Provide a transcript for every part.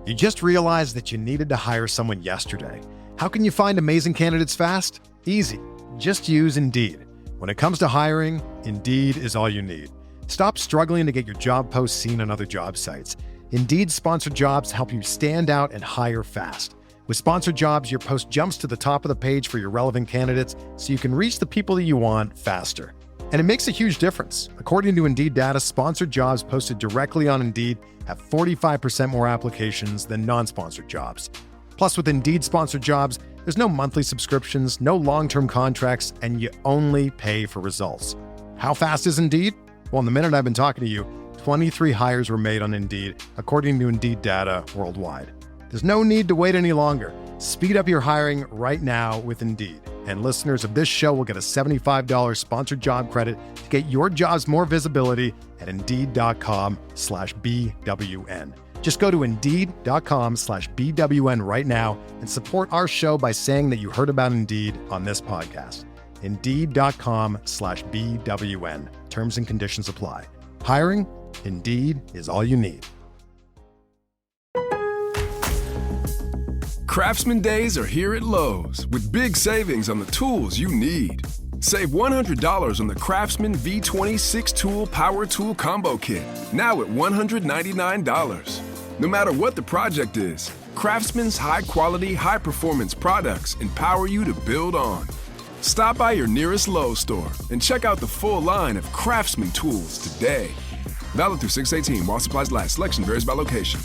You just realized that you needed to hire someone yesterday. How can you find amazing candidates fast? Easy. Just use Indeed. When it comes to hiring, Indeed is all you need. Stop struggling to get your job posts seen on other job sites. Indeed-sponsored jobs help you stand out and hire fast. With sponsored jobs, your post jumps to the top of the page for your relevant candidates so you can reach the people that you want faster. And it makes a huge difference. According to Indeed data, sponsored jobs posted directly on Indeed have 45% more applications than non-sponsored jobs. Plus, with Indeed-sponsored jobs, there's no monthly subscriptions, no long-term contracts, and you only pay for results. How fast is Indeed? Well, in the minute I've been talking to you, 23 hires were made on Indeed, according to Indeed data worldwide. There's no need to wait any longer. Speed up your hiring right now with Indeed. And listeners of this show will get a $75 sponsored job credit to get your jobs more visibility at Indeed.com/BWN. Just go to Indeed.com/BWN right now and support our show by saying that you heard about Indeed on this podcast. Indeed.com/BWN. Terms and conditions apply. Hiring? Indeed is all you need. Craftsman Days are here at Lowe's with big savings on the tools you need. Save $100 on the Craftsman V20 6-tool Power Tool Combo Kit, now at $199. No matter what the project is, Craftsman's high-quality, high-performance products empower you to build on. Stop by your nearest Lowe's store and check out the full line of Craftsman tools today. Valid through 6/18 while supplies last. Selection varies by location.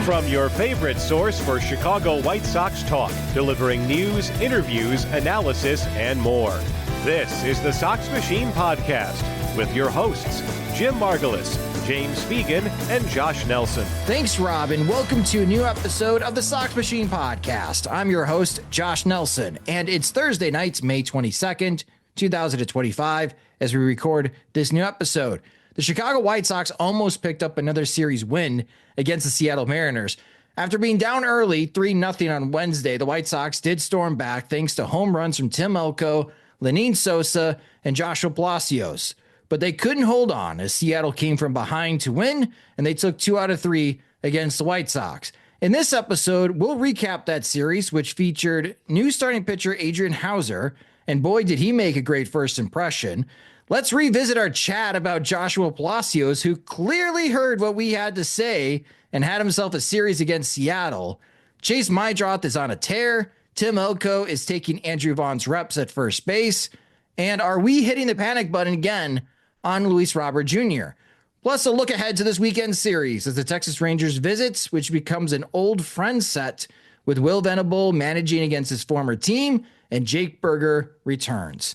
From your favorite source for Chicago White Sox talk, delivering news, interviews, analysis, and more. This is the Sox Machine Podcast with your hosts, Jim Margulis, James Fegan, and Josh Nelson. Thanks, Rob, and welcome to a new episode of the Sox Machine Podcast. I'm your host, Josh Nelson, and it's Thursday night, May 22nd, 2025, as we record this new episode. The Chicago White Sox almost picked up another series win against the Seattle Mariners. After being down early, 3-0 on Wednesday, the White Sox did storm back thanks to home runs from Tim Elko, Lenyn Sosa, and Joshua Palacios. But they couldn't hold on as Seattle came from behind to win, and they took 2 out of 3 against the White Sox. In this episode, we'll recap that series, which featured new starting pitcher Adrian Houser, and boy, did he make a great first impression. Let's revisit our chat about Joshua Palacios, who clearly heard what we had to say and had himself a series against Seattle. Chase Meidroth is on a tear. Tim Elko is taking Andrew Vaughn's reps at first base. And are we hitting the panic button again on Luis Robert Jr.? Plus a look ahead to this weekend series as the Texas Rangers visits, which becomes an old friend set with Will Venable managing against his former team and Jake Berger returns.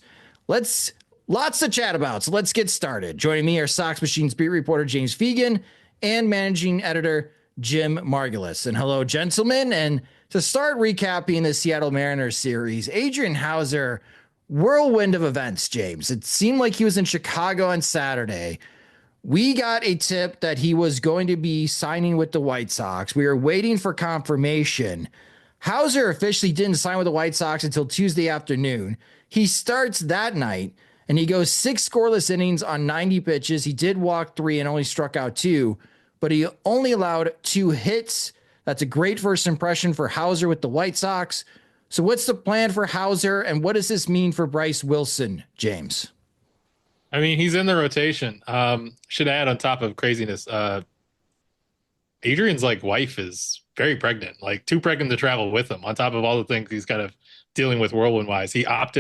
Lots to chat about, so let's get started. Joining me are Sox Machine's beat reporter James Fegan and managing editor Jim Margulis. And hello, gentlemen. And to start recapping the Seattle Mariners series, Adrian Houser, whirlwind of events, James. It seemed like he was in Chicago on Saturday. We got a tip that he was going to be signing with the White Sox. We were waiting for confirmation. Houser officially didn't sign with the White Sox until Tuesday afternoon. He starts that night, and he goes 6 scoreless innings on 90 pitches. He did walk 3 and only struck out 2, but he only allowed 2 hits. That's a great first impression for Houser with the White Sox. So what's the plan for Houser, and what does this mean for Bryce Wilson, James? I mean, he's in the rotation. Should add on top of craziness, Adrian's wife is very pregnant, too pregnant to travel with him, on top of all the things he's kind of dealing with whirlwind-wise. He had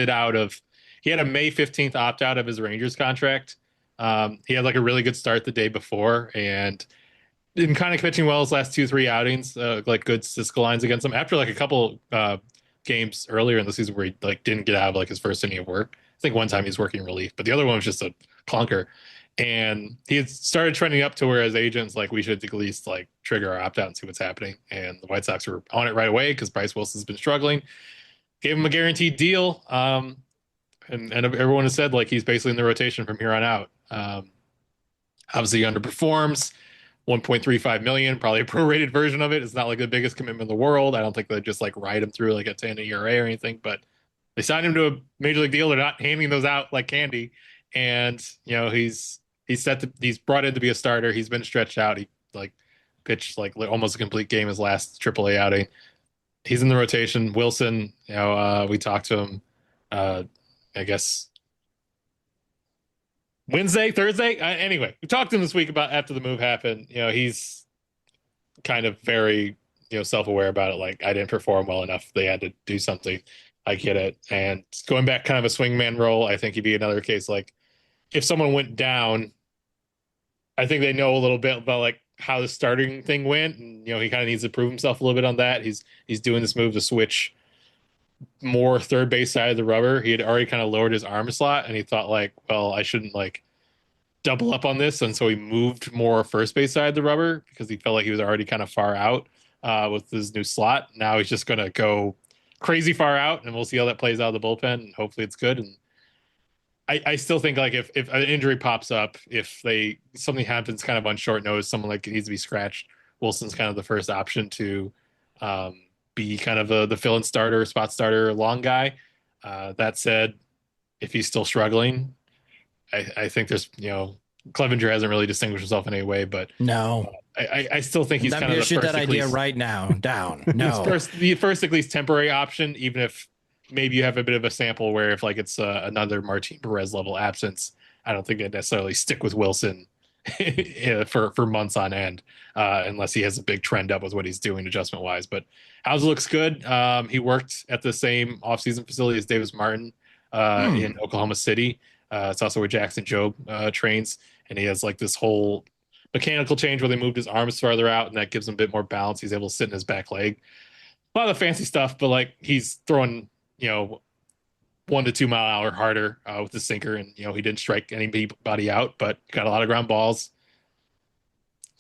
a May 15th opt-out of his Rangers contract. He had a really good start the day before and been kind of pitching well his last 2-3 outings, good statistical lines against him. After a couple games earlier in the season where he didn't get out of his first inning of work. I think one time he's working relief, but the other one was just a clunker. And he had started trending up to where his agents, we should at least trigger our opt-out and see what's happening. And the White Sox were on it right away because Bryce Wilson's been struggling. Gave him a guaranteed deal. And everyone has said he's basically in the rotation from here on out. Obviously he underperforms, 1.35 million, probably a prorated version of it. It's not like the biggest commitment in the world. I don't think they'd just like ride him through like a 10 ERA or anything, but they signed him to a major league deal. They're not handing those out like candy. And, he's brought in to be a starter. He's been stretched out. He like pitched like almost a complete game his last AAA outing. He's in the rotation. Wilson, we talked to him, I guess Wednesday, Thursday. Anyway, we talked to him this week about after the move happened. He's kind of very, self-aware about it. Like, I didn't perform well enough. They had to do something. I get it. And going back kind of a swingman role, I think he'd be another case. Like, if someone went down, I think they know a little bit about like how the starting thing went. And, he kind of needs to prove himself a little bit on that. He's doing this move to switch more third base side of the rubber. He had already kind of lowered his arm slot, and he thought like, well, I shouldn't like double up on this. And so he moved more first base side of the rubber because he felt like he was already kind of far out with his new slot. Now he's just going to go crazy far out, and we'll see how that plays out of the bullpen, and hopefully it's good. And I still think like if an injury pops up, if something happens kind of on short notice, someone like needs to be scratched, Wilson's kind of the first option to be kind of the fill-in starter, spot starter, long guy. That said, if he's still struggling, I think there's, Clevenger hasn't really distinguished himself in any way, but no, I still think he's kind of the first, that idea right now down. No, the first at least temporary option, even if maybe you have a bit of a sample where if like it's another Martin Perez level absence, I don't think I'd necessarily stick with Wilson for months on end, unless he has a big trend up with what he's doing adjustment wise. But Houser looks good. He worked at the same offseason facility as Davis Martin in Oklahoma City. It's also where Jackson Jobe trains, and he has like this whole mechanical change where they moved his arms farther out, and that gives him a bit more balance. He's able to sit in his back leg. A lot of fancy stuff, but like he's throwing 1 to 2 mile an hour harder with the sinker, and he didn't strike anybody out, but got a lot of ground balls.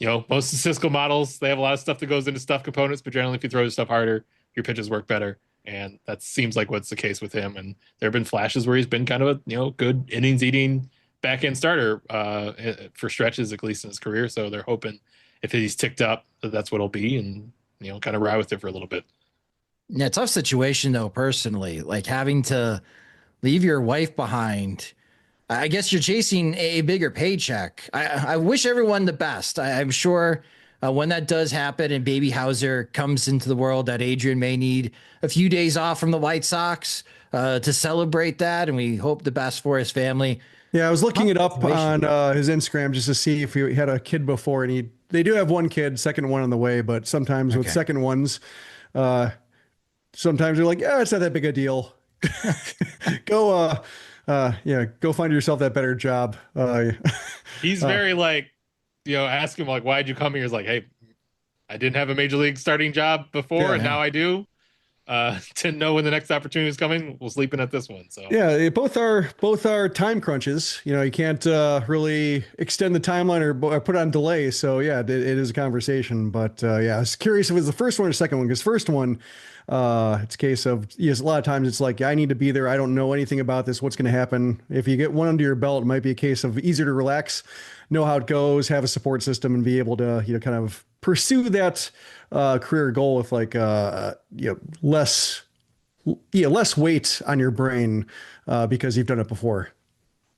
Most statistical models, they have a lot of stuff that goes into stuff components, but generally if you throw the stuff harder, your pitches work better. And that seems like what's the case with him. And there have been flashes where he's been kind of a good innings eating back end starter for stretches, at least in his career. So they're hoping if he's ticked up, that's what it'll be, and kind of ride with it for a little bit. Yeah, tough situation though, personally, like having to leave your wife behind. I guess you're chasing a bigger paycheck. I wish everyone the best. I'm sure when that does happen and baby Houser comes into the world, that Adrian may need a few days off from the White Sox to celebrate that. And we hope the best for his family. Yeah, I was looking it up on his Instagram just to see if he had a kid before, and they do have one kid, second one on the way, but sometimes with second ones, sometimes they're like, it's not that big a deal. Go find yourself that better job. He's very like, ask him like, why'd you come here? He's like, hey, I didn't have a major league starting job before, and now I do. To know when the next opportunity is coming, we'll sleep in at this one. So yeah, both are time crunches. You can't really extend the timeline or put on delay. So yeah, it is a conversation. But I was curious if it was the first one or second one, because first one, it's a case of, yes, a lot of times it's like, I need to be there. I don't know anything about this. What's going to happen? If you get one under your belt, it might be a case of easier to relax, know how it goes, have a support system, and be able to, kind of pursue that career goal with like, less weight on your brain because you've done it before.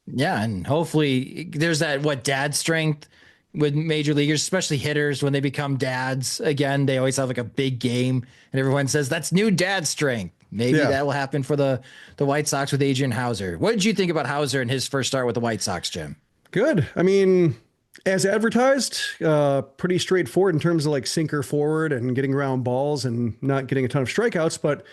Yeah. And hopefully there's that, dad strength with major leaguers, especially hitters, when they become dads again, they always have like a big game and everyone says that's new dad strength. Maybe that will happen for the White Sox with Adrian Houser. What did you think about Houser and his first start with the White Sox, Jim? Good. I mean, as advertised, pretty straightforward in terms of like sinker forward and getting around balls and not getting a ton of strikeouts. But I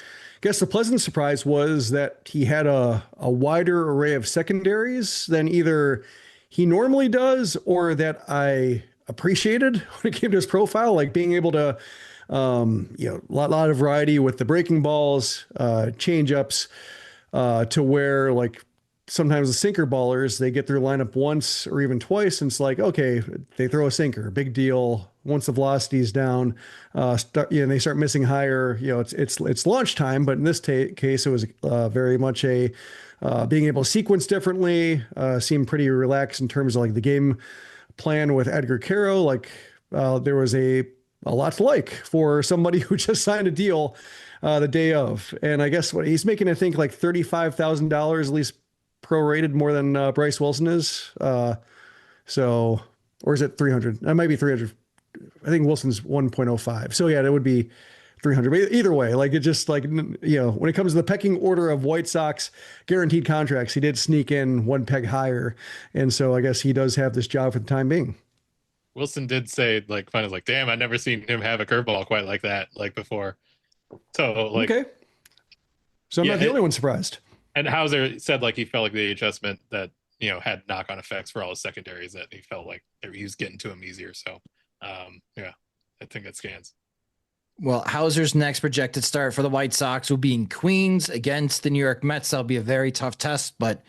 guess the pleasant surprise was that he had a wider array of secondaries than either he normally does or that I appreciated when it came to his profile, like being able to, a lot of variety with the breaking balls, change ups, to where like sometimes the sinker ballers, they get their lineup once or even twice, and it's like, okay, they throw a sinker, big deal. Once the velocity is down, and they start missing higher, it's launch time. But in this case, it was very much a being able to sequence differently, seemed pretty relaxed in terms of like the game plan with Edgar Caro, like there was a lot to like for somebody who just signed a deal the day of. And I guess what he's making, I think like $35,000 at least prorated more than Bryce Wilson is. So, or is it 300? That might be 300. I think Wilson's 1.05. So yeah, that would be 300. But either way, like it just like, when it comes to the pecking order of White Sox guaranteed contracts, he did sneak in one peg higher. And so I guess he does have this job for the time being. Wilson did say like, kind of like, damn, I've never seen him have a curveball quite like that, like before. So like, okay. So I'm not the only one surprised. And Houser said like he felt like the adjustment that had knock-on effects for all his secondaries, that he felt like he was getting to him easier. So yeah, I think it scans. Well, Hauser's next projected start for the White Sox will be in Queens against the New York Mets. That'll be a very tough test, but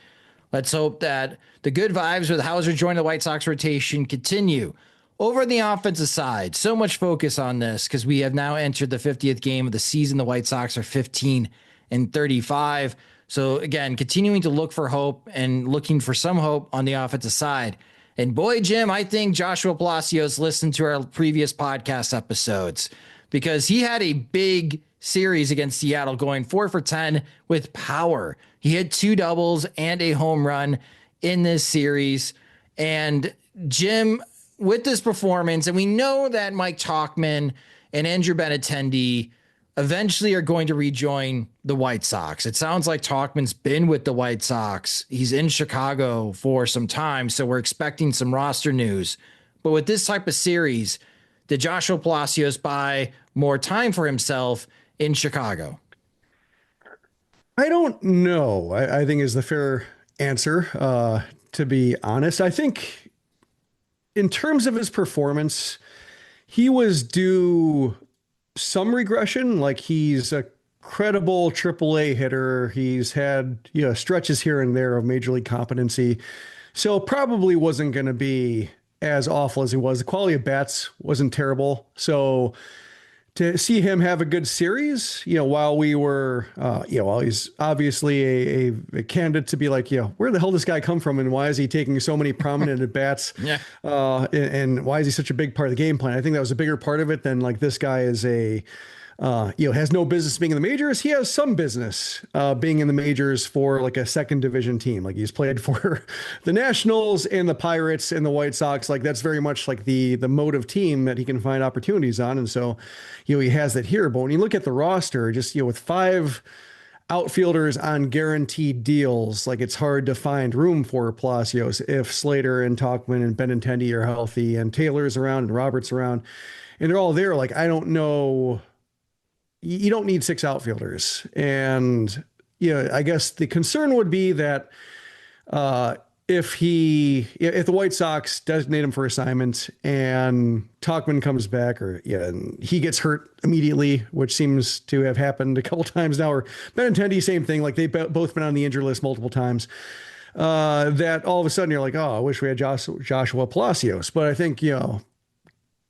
let's hope that the good vibes with Houser joining the White Sox rotation continue. Over on the offensive side, so much focus on this because we have now entered the 50th game of the season. The White Sox are 15-35. So again, continuing to look for hope and looking for some hope on the offensive side. And boy, Jim, I think Joshua Palacios listened to our previous podcast episodes because he had a big series against Seattle going 4 for 10 with power. He had 2 doubles and a home run in this series. And Jim, with this performance, and we know that Mike Tauchman and Andrew Benintendi eventually are going to rejoin the White Sox. It sounds like Tauchman's been with the White Sox. He's in Chicago for some time, so we're expecting some roster news. But with this type of series, did Joshua Palacios buy more time for himself in Chicago? I don't know. I think is the fair answer, to be honest. I think in terms of his performance, he was due some regression. Like he's a credible AAA hitter. He's had stretches here and there of major league competency. So probably wasn't going to be as awful as he was. The quality of bats wasn't terrible. So to see him have a good series, while we were, while he's obviously a candidate to be like, where the hell did this guy come from? And why is he taking so many prominent at bats? Yeah. And why is he such a big part of the game plan? I think that was a bigger part of it than like this guy is has no business being in the majors. He has some business being in the majors for like a second division team. Like he's played for the Nationals and the Pirates and the White Sox. Like that's very much like the mode of team that he can find opportunities on. And so, he has that here. But when you look at the roster, just, with 5 outfielders on guaranteed deals, like it's hard to find room for Palacios if Slater and Tauchman and Benintendi are healthy and Taylor's around and Roberts around and they're all there. Like, I don't know. You don't need 6 outfielders. And, I guess the concern would be that if the White Sox designate him for assignment and Tauchman comes back and he gets hurt immediately, which seems to have happened a couple times now, or Benintendi, same thing. Like they've both been on the injured list multiple times, that all of a sudden you're like, oh, I wish we had Joshua Palacios. But I think,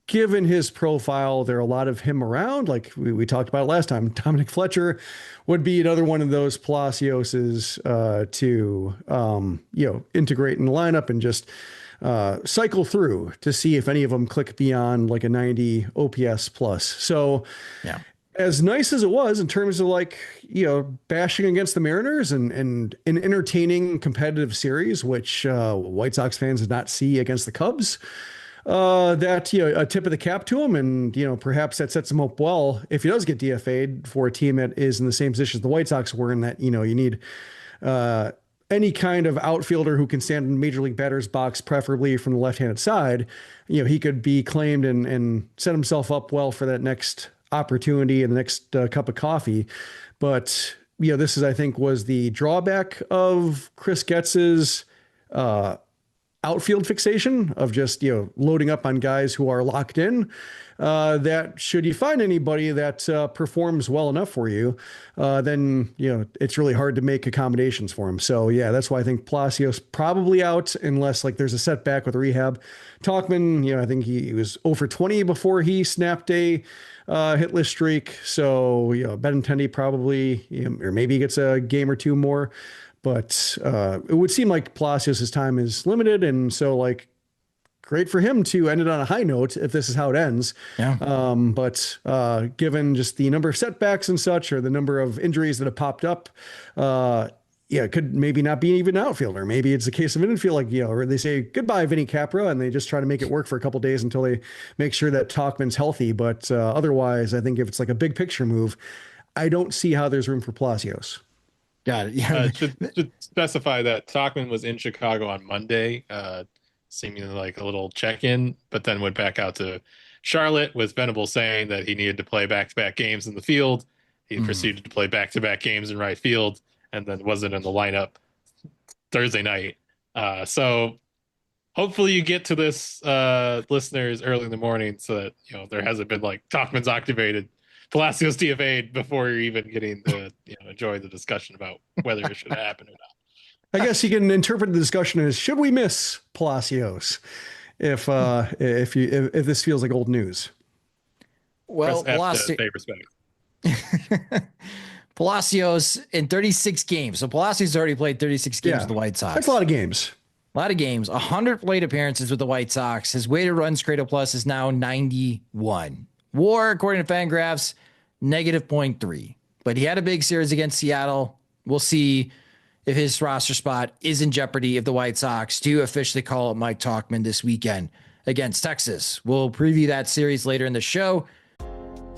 given his profile, there are a lot of him around. Like we talked about last time, Dominic Fletcher would be another one of those Palacioses to integrate in the lineup and just cycle through to see if any of them click beyond like a 90 OPS plus. So yeah, as nice as it was in terms of like, bashing against the Mariners and an entertaining competitive series, which White Sox fans did not see against the Cubs, that, a tip of the cap to him. And, perhaps that sets him up well if he does get DFA'd for a team that is in the same position as the White Sox were in that, you need any kind of outfielder who can stand in major league batter's box, preferably from the left-handed side. He could be claimed and set himself up well for that next opportunity and the next cup of coffee. But, this is, I think, was the drawback of Chris Getz's outfield fixation of just, loading up on guys who are locked in, that should you find anybody that performs well enough for you, then, it's really hard to make accommodations for him. So yeah, that's why I think Palacios probably out unless like there's a setback with rehab. Tauchman, I think he was 0 for 20 before he snapped a hitless streak. So, Benintendi probably, or maybe he gets a game or 2 more. But it would seem like Palacios' time is limited. And so like great for him to end it on a high note if this is how it ends. Yeah. But given just the number of setbacks and such, or the number of injuries that have popped up, it could maybe not be even an outfielder. Maybe it's a case of an infield, or they say goodbye, Vinny Capra, and they just try to make it work for a couple days until they make sure that Tauchman's healthy. But otherwise, I think if it's like a big picture move, I don't see how there's room for Palacios. Got it. Yeah. Should specify that Tauchman was in Chicago on Monday, seemingly like a little check-in, but then went back out to Charlotte with Venable saying that he needed to play back-to-back games in the field. He proceeded to play back-to-back games in right field, and then wasn't in the lineup Thursday night. So hopefully you get to this, listeners, early in the morning, so that there hasn't been like Tauchman's activated, Palacios DFA'd before you're even getting to enjoy the discussion about whether it should happen or not. I guess you can interpret the discussion as, should we miss Palacios if this feels like old news? Well, pay respect. Palacios in 36 games. So Palacios already played 36 games with the White Sox. That's a lot of games. 100 plate appearances with the White Sox. His weighted runs created plus is now 91. WAR, according to Fangraphs, -0.3. But he had a big series against Seattle. We'll see if his roster spot is in jeopardy if the White Sox do officially call up Mike Tauchman this weekend against Texas. We'll preview that series later in the show.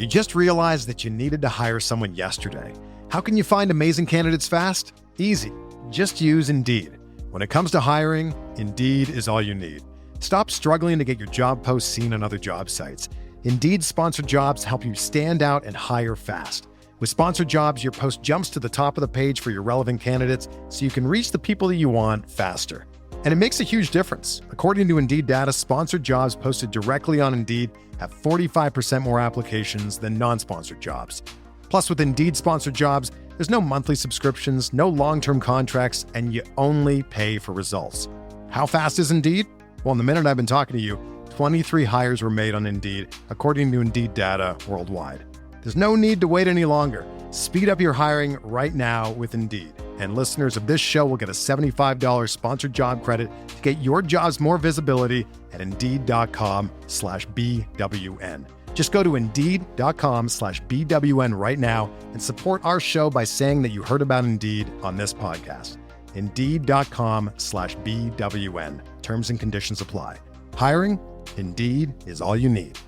You just realized that you needed to hire someone yesterday. How can you find amazing candidates fast? Easy. Just use Indeed. When it comes to hiring, Indeed is all you need. Stop struggling to get your job posts seen on other job sites. Indeed sponsored jobs help you stand out and hire fast. With sponsored jobs, your post jumps to the top of the page for your relevant candidates so you can reach the people that you want faster. And it makes a huge difference. According to Indeed data, sponsored jobs posted directly on Indeed have 45% more applications than non-sponsored jobs. Plus, with Indeed sponsored jobs, there's no monthly subscriptions, no long-term contracts, and you only pay for results. How fast is Indeed? Well, in the minute I've been talking to you, 23 hires were made on Indeed, according to Indeed data worldwide. There's no need to wait any longer. Speed up your hiring right now with Indeed. And listeners of this show will get a $75 sponsored job credit to get your jobs more visibility at Indeed.com/BWN. Just go to Indeed.com/BWN right now and support our show by saying that you heard about Indeed on this podcast. Indeed.com/BWN. Terms and conditions apply. Hiring? Indeed is all you need.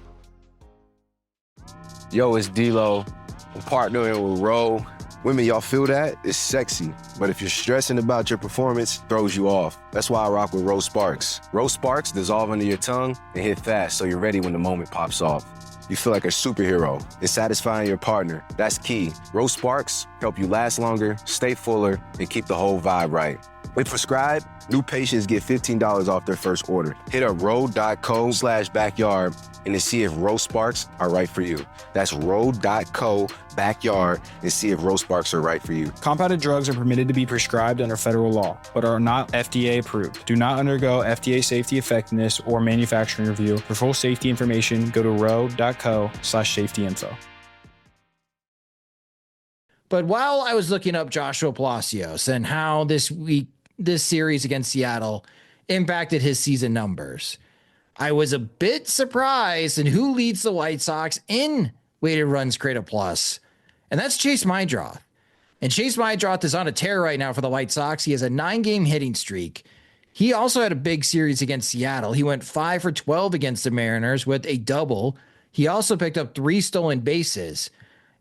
Yo, it's D-Lo. I'm partnering with Ro. Women, y'all feel that? It's sexy. But if you're stressing about your performance, it throws you off. That's why I rock with Ro Sparks. Ro Sparks dissolve under your tongue and hit fast so you're ready when the moment pops off. You feel like a superhero and satisfying your partner. That's key. Ro Sparks help you last longer, stay fuller, and keep the whole vibe right. With Prescribe, new patients get $15 off their first order. Hit up ro.co/backyard and to see if Ro Sparks are right for you. That's ro.co/backyard and see if Ro Sparks are right for you. Compounded drugs are permitted to be prescribed under federal law, but are not FDA approved. Do not undergo FDA safety effectiveness or manufacturing review. For full safety information, go to ro.co/safety info. But while I was looking up Joshua Palacios and how this series against Seattle impacted his season numbers, I was a bit surprised in who leads the White Sox in weighted runs created plus, and that's Chase Meidroth. And Chase Meidroth is on a tear right now for the White Sox. He has a 9-game hitting streak. He also had a big series against Seattle. He went 5 for 12 against the Mariners with a double. He also picked up 3 stolen bases.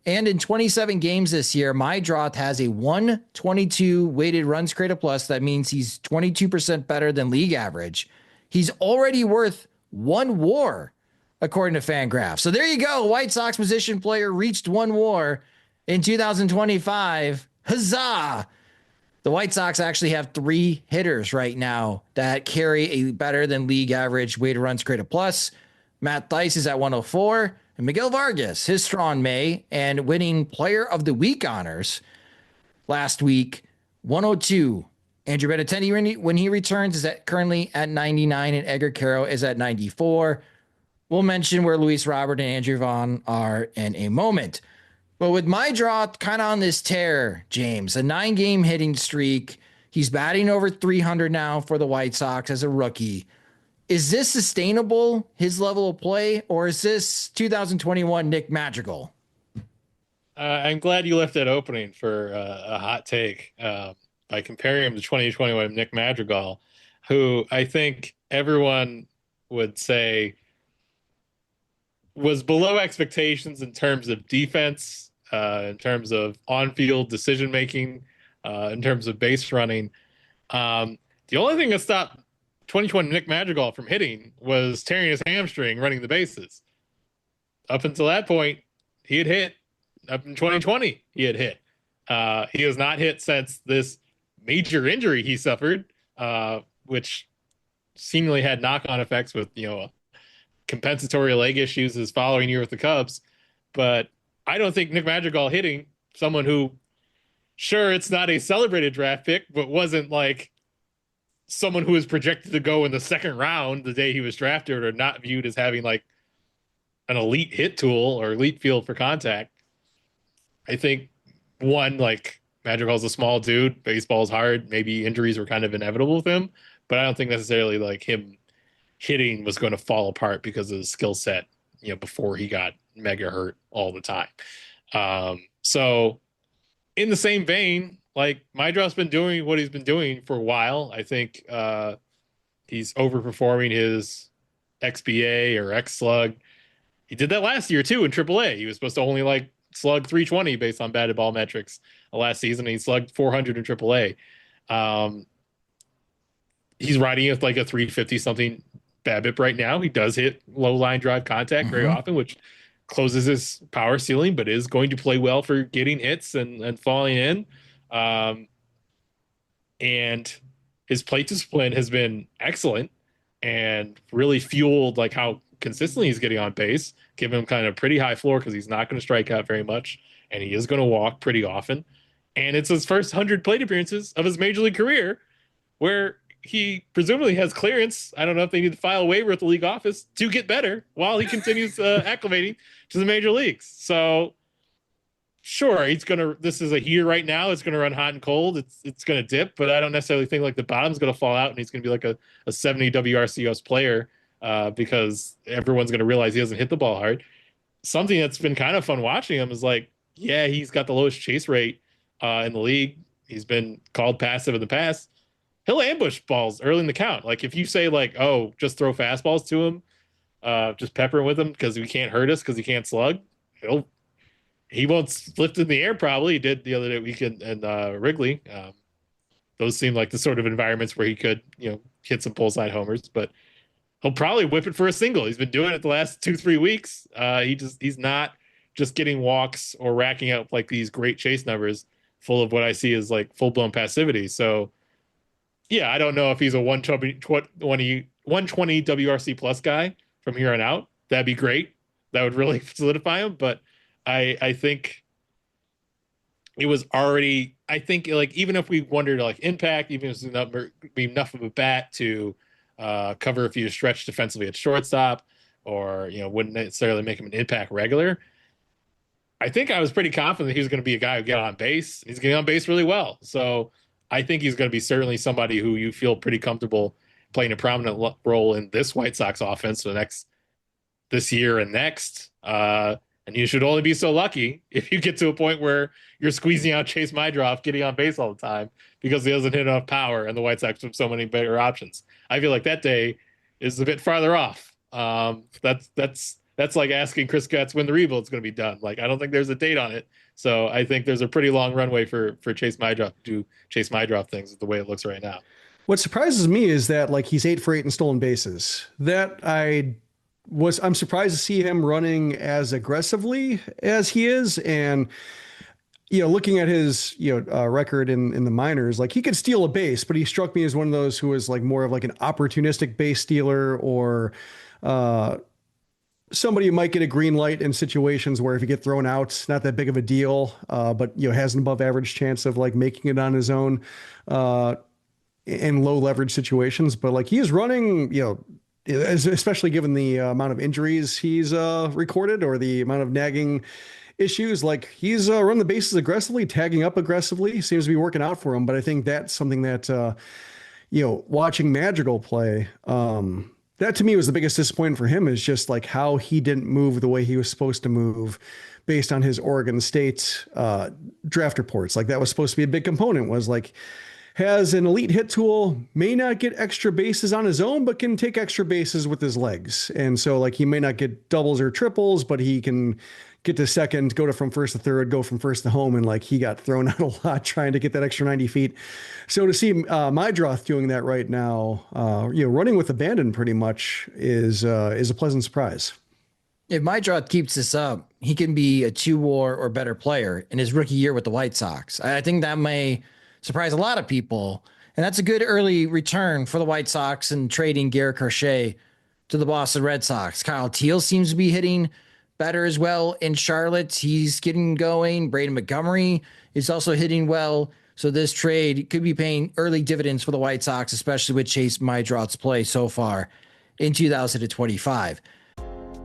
And in 27 games this year, Meidroth has a 122 weighted runs created plus. That means he's 22% better than league average. He's already worth 1 WAR, according to Fangraphs. So there you go. White Sox position player reached 1 WAR in 2025. Huzzah! The White Sox actually have 3 hitters right now that carry a better than league average weighted runs created plus. Matt Thaiss is at 104. And Miguel Vargas, his strong May, and winning Player of the Week honors last week, 102. Andrew Benintendi, when he returns, is currently at 99, and Edgar Caro is at 94. We'll mention where Luis Robert and Andrew Vaughn are in a moment. But with Meidroth kind of on this tear, James, a 9-game hitting streak, he's batting over 300 now for the White Sox as a rookie. Is this sustainable, his level of play, or is this 2021 Nick Madrigal? I'm glad you left that opening for a hot take by comparing him to 2021 Nick Madrigal, who I think everyone would say was below expectations in terms of defense, in terms of on-field decision making, in terms of base running. The only thing that stopped 2020 Nick Madrigal from hitting was tearing his hamstring running the bases. Up until that point, he had hit. Up in 2020, he had hit. He has not hit since this major injury he suffered, which seemingly had knock-on effects with, compensatory leg issues his following year with the Cubs. But I don't think Nick Madrigal hitting someone who, sure, it's not a celebrated draft pick, but wasn't like someone who was projected to go in the second round the day he was drafted, or not viewed as having like an elite hit tool or elite field for contact. I think one, like, Madrigal's a small dude, baseball's hard, maybe injuries were kind of inevitable with him, but I don't think necessarily like him hitting was going to fall apart because of his skill set, before he got mega hurt all the time. So in the same vein, like, Meidroth's been doing what he's been doing for a while. I think he's overperforming his XBA or X slug. He did that last year too in AAA. He was supposed to only like slug 320 based on batted ball metrics last season. And he slugged 400 in AAA. He's riding with like a 350 something BABIP right now. He does hit low line drive contact very often, which closes his power ceiling, but is going to play well for getting hits and falling in. And his plate discipline has been excellent and really fueled like how consistently he's getting on base, give him kind of pretty high floor because he's not going to strike out very much, and he is going to walk pretty often. And it's his first 100 plate appearances of his major league career where he presumably has clearance. I don't know if they need to file a waiver at the league office to get better while he continues acclimating to the major leagues. So sure, this is a heater right now. It's going to run hot and cold. It's going to dip, but I don't necessarily think like the bottom's going to fall out and he's going to be like a 70 WRCS player because everyone's going to realize he doesn't hit the ball hard. Something that's been kind of fun watching him is like, yeah, he's got the lowest chase rate in the league. He's been called passive in the past. He'll ambush balls early in the count. Like if you say like, oh, just throw fastballs to him, just pepper him with him because he can't hurt us because he can't slug, he won't lift in the air probably. He did the other weekend in Wrigley. Those seem like the sort of environments where he could, hit some pull side homers, but he'll probably whip it for a single. He's been doing it the last 2-3 weeks. He's not just getting walks or racking up like these great chase numbers full of what I see as like full blown passivity. So yeah, I don't know if he's a 120 WRC plus guy from here on out. That'd be great. That would really solidify him. But I think it was already, I think like, even if we wondered like impact, even if it's be enough of a bat to cover if you stretch defensively at shortstop or, wouldn't necessarily make him an impact regular. I think I was pretty confident he was going to be a guy who get on base. He's getting on base really well. So I think he's going to be certainly somebody who you feel pretty comfortable playing a prominent role in this White Sox offense for this year and next. And you should only be so lucky if you get to a point where you're squeezing out Chase Meidroth getting on base all the time because he doesn't hit enough power and the White Sox have so many better options. I feel like that day is a bit farther off. That's like asking Chris Getz when the rebuild's going to be done. Like, I don't think there's a date on it. So I think there's a pretty long runway for Chase Meidroth to do Chase Meidroth things the way it looks right now. What surprises me is that like he's 8 for 8 in stolen bases. That I'm surprised to see him running as aggressively as he is. And, looking at his, record in the minors, like he could steal a base, but he struck me as one of those who was like more of like an opportunistic base stealer or, somebody who might get a green light in situations where if you get thrown out, it's not that big of a deal, but has an above average chance of like making it on his own in low leverage situations. But like he is running, especially given the amount of injuries he's recorded or the amount of nagging issues, like he's run the bases aggressively, tagging up aggressively, seems to be working out for him. But I think that's something that, watching Madrigal play, that to me was the biggest disappointment for him, is just like how he didn't move the way he was supposed to move based on his Oregon State draft reports. Like that was supposed to be a big component, was like, has an elite hit tool, may not get extra bases on his own, but can take extra bases with his legs. And so like he may not get doubles or triples, but he can get to second, go to from first to third, go from first to home. And like he got thrown out a lot trying to get that extra 90 feet. So to see Meidroth doing that right now, running with abandon pretty much is a pleasant surprise. If Meidroth keeps this up, he can be a 2-WAR or better player in his rookie year with the White Sox. I think that may surprise a lot of people. And that's a good early return for the White Sox and trading Garrett Crochet to the Boston Red Sox. Kyle Teal seems to be hitting better as well in Charlotte. He's getting going. Braden Montgomery is also hitting well. So this trade could be paying early dividends for the White Sox, especially with Chase Meidroth's play so far in 2025.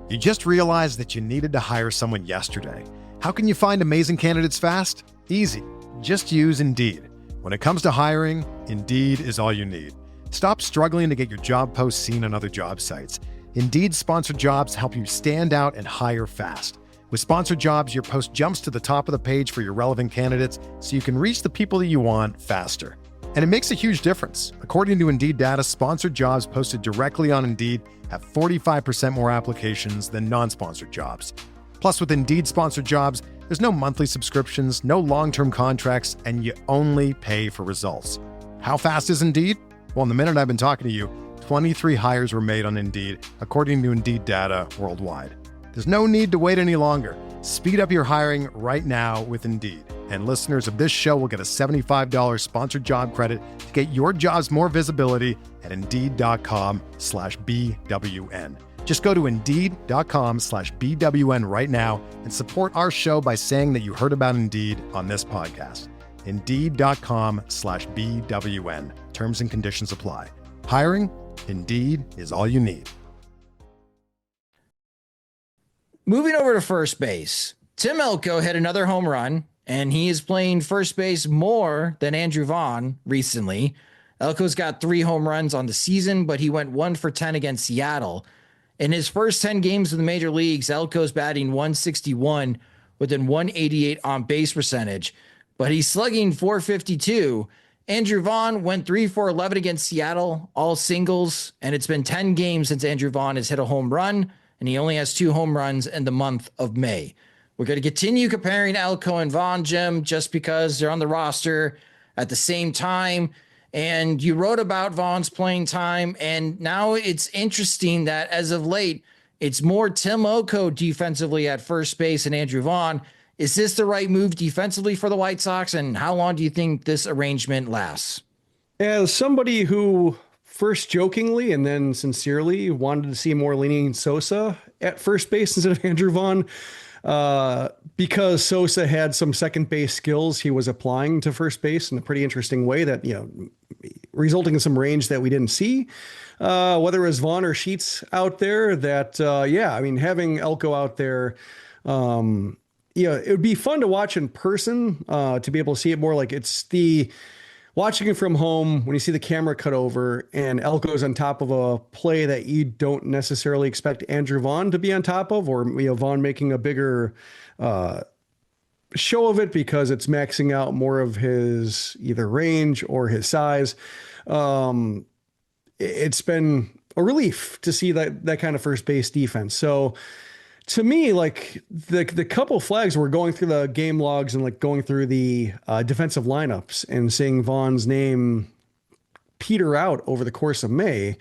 You just realized that you needed to hire someone yesterday. How can you find amazing candidates fast? Easy. Just use Indeed. When it comes to hiring, Indeed is all you need. Stop struggling to get your job posts seen on other job sites. Indeed sponsored jobs help you stand out and hire fast. With sponsored jobs, your post jumps to the top of the page for your relevant candidates so you can reach the people that you want faster. And it makes a huge difference. According to Indeed data, sponsored jobs posted directly on Indeed have 45% more applications than non-sponsored jobs. Plus, with Indeed sponsored jobs, there's no monthly subscriptions, no long-term contracts, and you only pay for results. How fast is Indeed? Well, in the minute I've been talking to you, 23 hires were made on Indeed, according to Indeed data worldwide. There's no need to wait any longer. Speed up your hiring right now with Indeed. And listeners of this show will get a $75 sponsored job credit to get your jobs more visibility at Indeed.com/BWN. Just go to Indeed.com/BWN right now and support our show by saying that you heard about Indeed on this podcast. Indeed.com/BWN. Terms and conditions apply. Hiring? Indeed is all you need. Moving over to first base, Tim Elko hit another home run, and he is playing first base more than Andrew Vaughn recently. Elko's got 3 home runs on the season, but he went 1 for 10 against Seattle. In his first 10 games in the major leagues, Elko's batting .161 with an .188 on base percentage, but he's slugging .452. Andrew Vaughn went 3 for 11 against Seattle, all singles, and it's been 10 games since Andrew Vaughn has hit a home run, and he only has 2 home runs in the month of May. We're going to continue comparing Elko and Vaughn, Jim, just because they're on the roster at the same time. And you wrote about Vaughn's playing time, and now it's interesting that as of late, it's more Tim Elko defensively at first base and Andrew Vaughn. Is this the right move defensively for the White Sox, and how long do you think this arrangement lasts? As somebody who first jokingly and then sincerely wanted to see more leaning Sosa at first base instead of Andrew Vaughn, because Sosa had some second base skills he was applying to first base in a pretty interesting way that, resulting in some range that we didn't see, whether it was Vaughn or Sheets out there that, having Elko out there, it would be fun to watch in person, to be able to see it more. Like it's the watching it from home when you see the camera cut over and Elko's on top of a play that you don't necessarily expect Andrew Vaughn to be on top of, or Vaughn making a bigger show of it because it's maxing out more of his either range or his size. It's been a relief to see that kind of first base defense. So to me, like the couple flags were going through the game logs and like going through the defensive lineups and seeing Vaughn's name peter out over the course of May.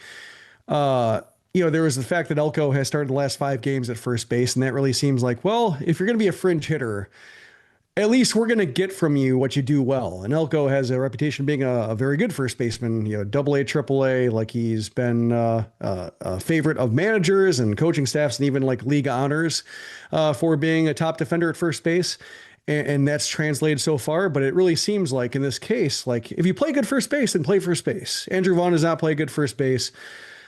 There was the fact that Elko has started the last 5 games at first base, and that really seems like, well, if you're going to be a fringe hitter, at least we're going to get from you what you do well. And Elko has a reputation of being a very good first baseman, AA, AAA, like he's been a favorite of managers and coaching staffs and even like league honors for being a top defender at first base. And that's translated so far, but it really seems like in this case, like if you play good first base, then play first base. Andrew Vaughn does not play good first base.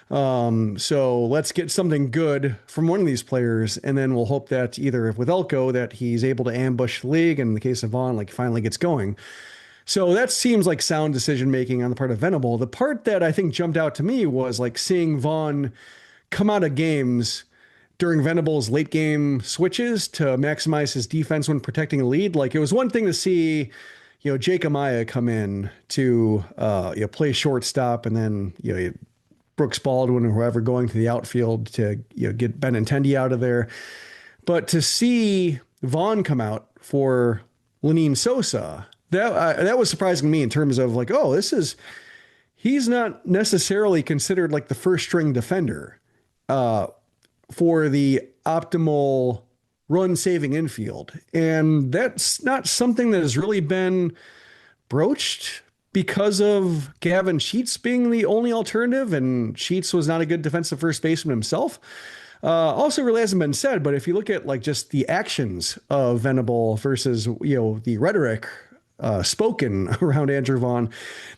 So let's get something good from one of these players, and then we'll hope that either with Elko that he's able to ambush the league, and in the case of Vaughn, like finally gets going. So that seems like sound decision making on the part of Venable. The part that I think jumped out to me was like seeing Vaughn come out of games during Venable's late game switches to maximize his defense when protecting a lead. Like, it was one thing to see, Jake Amaya come in to play shortstop, and then Brooks Baldwin or whoever going to the outfield to get Benintendi out of there. But to see Vaughn come out for Lenine Sosa, that was surprising to me in terms of like, oh, he's not necessarily considered like the first string defender for the optimal run saving infield. And that's not something that has really been broached because of Gavin Sheets being the only alternative, and Sheets was not a good defensive first baseman himself. Also really hasn't been said, but if you look at like just the actions of Venable versus, the rhetoric spoken around Andrew Vaughn,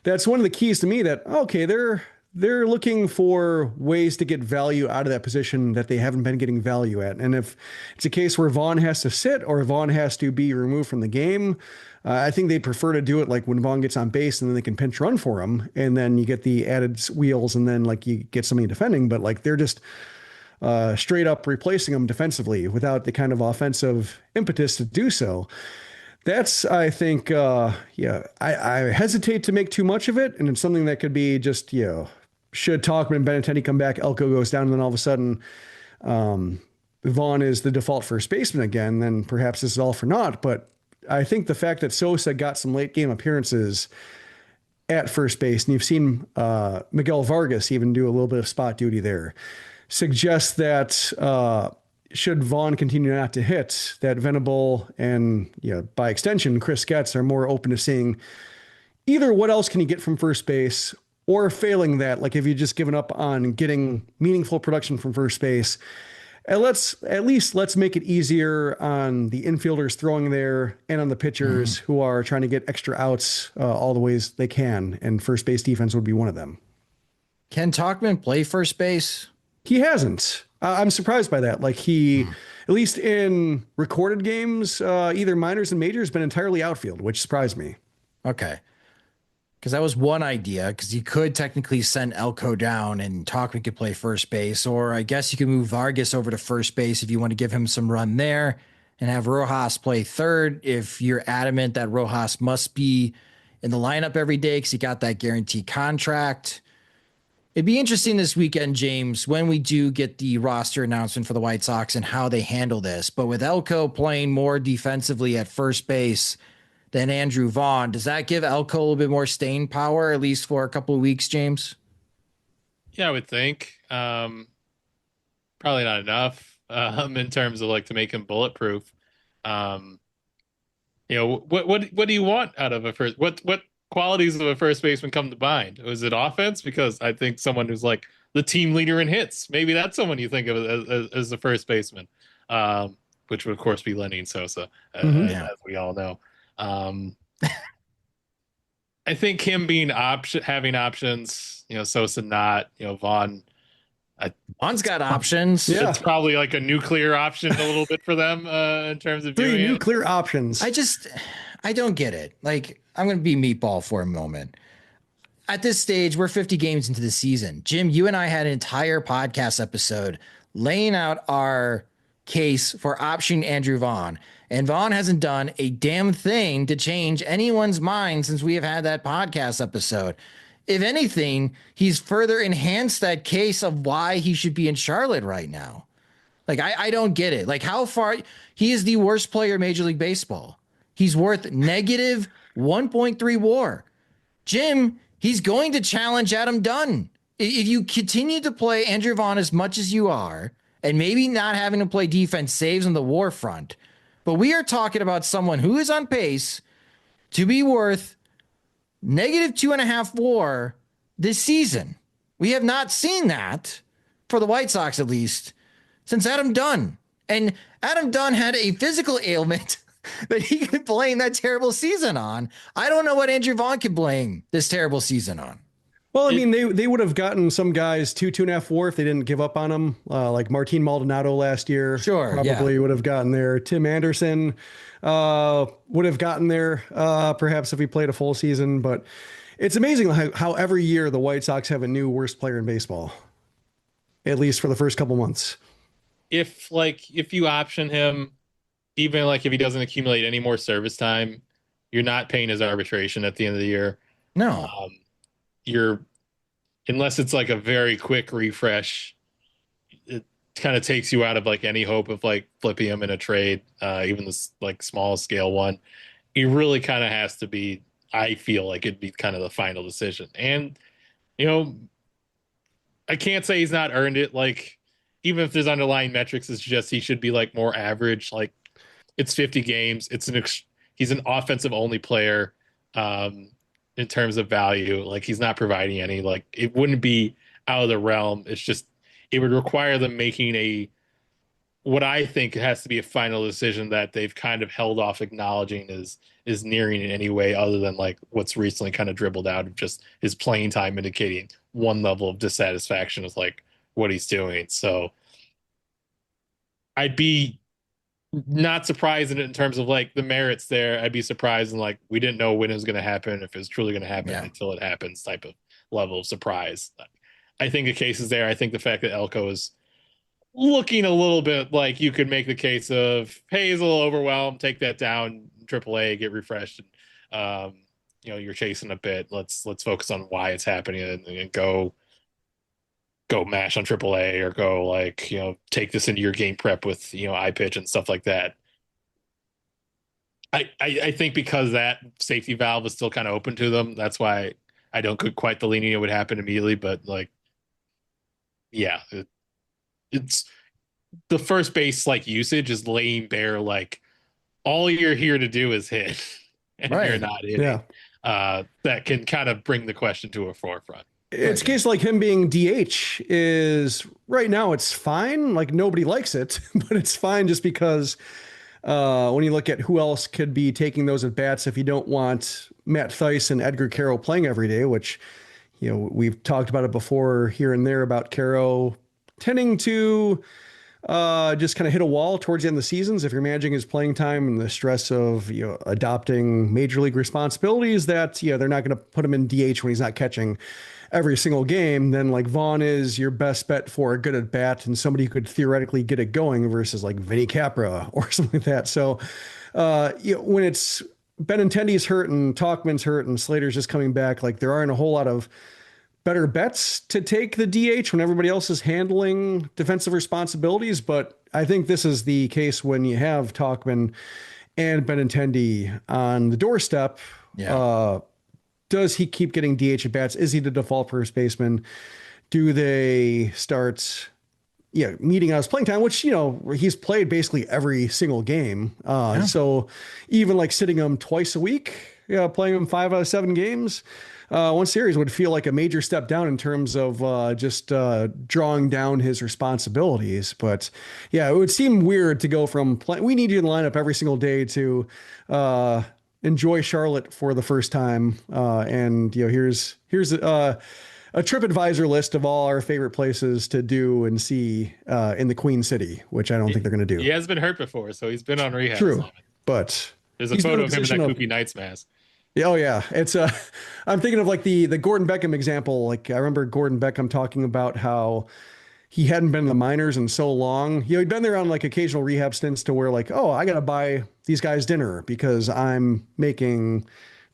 that's one of the keys to me that, okay, they're looking for ways to get value out of that position that they haven't been getting value at. And if it's a case where Vaughn has to sit or Vaughn has to be removed from the game, I think they prefer to do it like when Vaughn gets on base and then they can pinch run for him. And then you get the added wheels and then like you get somebody defending, but like they're just straight up replacing him defensively without the kind of offensive impetus to do so. That's, I think, I hesitate to make too much of it. And it's something that could be just, should Talkman and Benintendi come back, Elko goes down, and then all of a sudden Vaughn is the default first baseman again, then perhaps this is all for naught. But I think the fact that Sosa got some late game appearances at first base, and you've seen Miguel Vargas even do a little bit of spot duty there, suggests that should Vaughn continue not to hit, that Venable and by extension Chris Getz are more open to seeing either what else can you get from first base, or failing that, like if you just given up on getting meaningful production from first base, and let's make it easier on the infielders throwing there and on the pitchers who are trying to get extra outs all the ways they can, and first base defense would be one of them. Can Talkman play first base? He hasn't. I'm surprised by that. Like at least in recorded games, either minors and majors, been entirely outfield, which surprised me. Okay. Because that was one idea, because you could technically send Elko down and Talkman could play first base, or I guess you could move Vargas over to first base if you want to give him some run there and have Rojas play third if you're adamant that Rojas must be in the lineup every day because he got that guaranteed contract. It'd be interesting this weekend, James, when we do get the roster announcement for the White Sox and how they handle this. But with Elko playing more defensively at first base than Andrew Vaughn, does that give Elko a little bit more staying power, at least for a couple of weeks, James? Yeah, I would think. Probably not enough in terms of like to make him bulletproof. What do you want out of a first? What qualities of a first baseman come to mind? Was it offense? Because I think someone who's like the team leader in hits, maybe that's someone you think of as the first baseman, which would of course be Lenny Sosa, as we all know. I think him being having options, Sosa not, Vaughn. Vaughn's got options. Yeah. It's probably like a nuclear option a little bit for them in terms of doing nuclear options. I don't get it. Like, I'm going to be meatball for a moment. At this stage, we're 50 games into the season. Jim, you and I had an entire podcast episode laying out our case for optioning Andrew Vaughn. And Vaughn hasn't done a damn thing to change anyone's mind since we have had that podcast episode. If anything, he's further enhanced that case of why he should be in Charlotte right now. Like, I don't get it. Like, how far he is the worst player in Major League Baseball. He's worth negative 1.3 WAR. Jim, he's going to challenge Adam Dunn. If you continue to play Andrew Vaughn as much as you are, and maybe not having to play defense saves on the WAR front, but we are talking about someone who is on pace to be worth negative 2.5 WAR this season. We have not seen that, for the White Sox at least, since Adam Dunn. And Adam Dunn had a physical ailment that he could blame that terrible season on. I don't know what Andrew Vaughn could blame this terrible season on. Well, I mean, they would have gotten some guys 2.5 WAR if they didn't give up on them. Like Martin Maldonado last year, Sure, probably would have gotten there. Tim Anderson would have gotten there, perhaps if he played a full season. But it's amazing how every year the White Sox have a new worst player in baseball, at least for the first couple months. If you option him, even like if he doesn't accumulate any more service time, you're not paying his arbitration at the end of the year. No. You're, unless it's like a very quick refresh, it kind of takes you out of like any hope of like flipping him in a trade, even this like small scale one. He really kind of has to be, I feel like it'd be kind of the final decision. And, I can't say he's not earned it. Like, even if there's underlying metrics, it's just he should be like more average. Like, it's 50 games. He's an offensive only player. In terms of value, like he's not providing any, like it wouldn't be out of the realm. It's just, it would require them making what I think has to be a final decision that they've kind of held off acknowledging is nearing in any way other than like what's recently kind of dribbled out of just his playing time indicating one level of dissatisfaction with like what he's doing. So I'd be not surprised in terms of like the merits there. I'd be surprised in like we didn't know when it was going to happen, if it was truly going to happen until it happens type of level of surprise. I think the case is there. I think the fact that Elko is looking a little bit like you could make the case of, hey, he's a little overwhelmed, take that down, AAA, get refreshed. And, you're chasing a bit. Let's focus on why it's happening and go mash on AAA or go like, take this into your game prep with, iPitch and stuff like that. I think because that safety valve is still kind of open to them. That's why I don't get quite the leaning it would happen immediately, but like, yeah, it's the first base like usage is laying bare. Like all you're here to do is hit and you're not hitting. Yeah. That can kind of bring the question to a forefront. It's a case like him being DH is right now it's fine. Like nobody likes it, but it's fine just because when you look at who else could be taking those at bats if you don't want Matt Thaiss and Edgar Carroll playing every day, which, we've talked about it before here and there about Carroll tending to just kind of hit a wall towards the end of the seasons. If you're managing his playing time and the stress of, adopting major league responsibilities that, they're not going to put him in DH when he's not catching every single game, then like Vaughn is your best bet for a good at bat and somebody who could theoretically get it going versus like Vinny Capra or something like that. So, when it's Benintendi's hurt and Tauchman's hurt and Slater's just coming back, like there aren't a whole lot of better bets to take the DH when everybody else is handling defensive responsibilities. But I think this is the case when you have Tauchman and Benintendi on the doorstep. Yeah. Does he keep getting DH at bats? Is he the default first baseman? Do they start, meeting out his playing time, which, he's played basically every single game. So even like sitting him twice a week, playing him 5 out of 7 games, one series would feel like a major step down in terms of just drawing down his responsibilities. But it would seem weird to go from we need you in the lineup every single day to enjoy Charlotte for the first time. And here's a TripAdvisor list of all our favorite places to do and see in the Queen City, which I don't think they're going to do. He has been hurt before, so he's been on rehab. True, but there's a photo of him in that Koopy Knights mask. Oh yeah. It's I'm thinking of like the Gordon Beckham example. Like I remember Gordon Beckham talking about how he hadn't been in the minors in so long. He'd been there on like occasional rehab stints to where like, oh, I got to buy these guys dinner because I'm making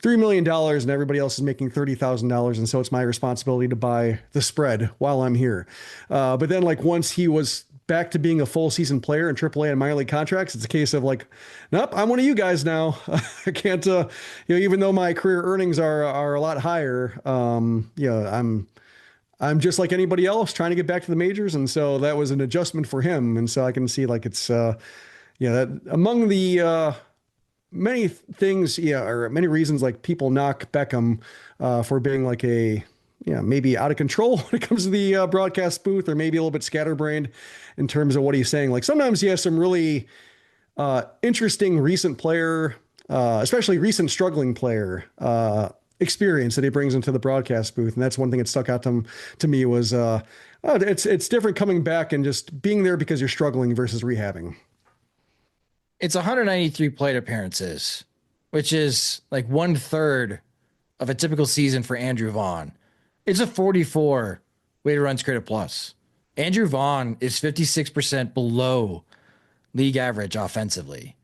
$3 million and everybody else is making $30,000. And so it's my responsibility to buy the spread while I'm here. But then like once he was back to being a full season player in AAA and minor league contracts, it's a case of like, nope, I'm one of you guys now. I can't, even though my career earnings are a lot higher, I'm just like anybody else trying to get back to the majors. And so that was an adjustment for him. And so I can see like it's, that among the many things, or many reasons like people knock Beckham for being like maybe out of control when it comes to the broadcast booth, or maybe a little bit scatterbrained in terms of what he's saying. Like sometimes he has some really interesting recent player, especially recent struggling player experience that he brings into the broadcast booth. And that's one thing that stuck out to me was it's different coming back and just being there because you're struggling versus rehabbing. It's 193 plate appearances, which is like 1/3 of a typical season for Andrew Vaughn. It's a 44 weighted runs created plus. Andrew Vaughn is 56% below league average offensively.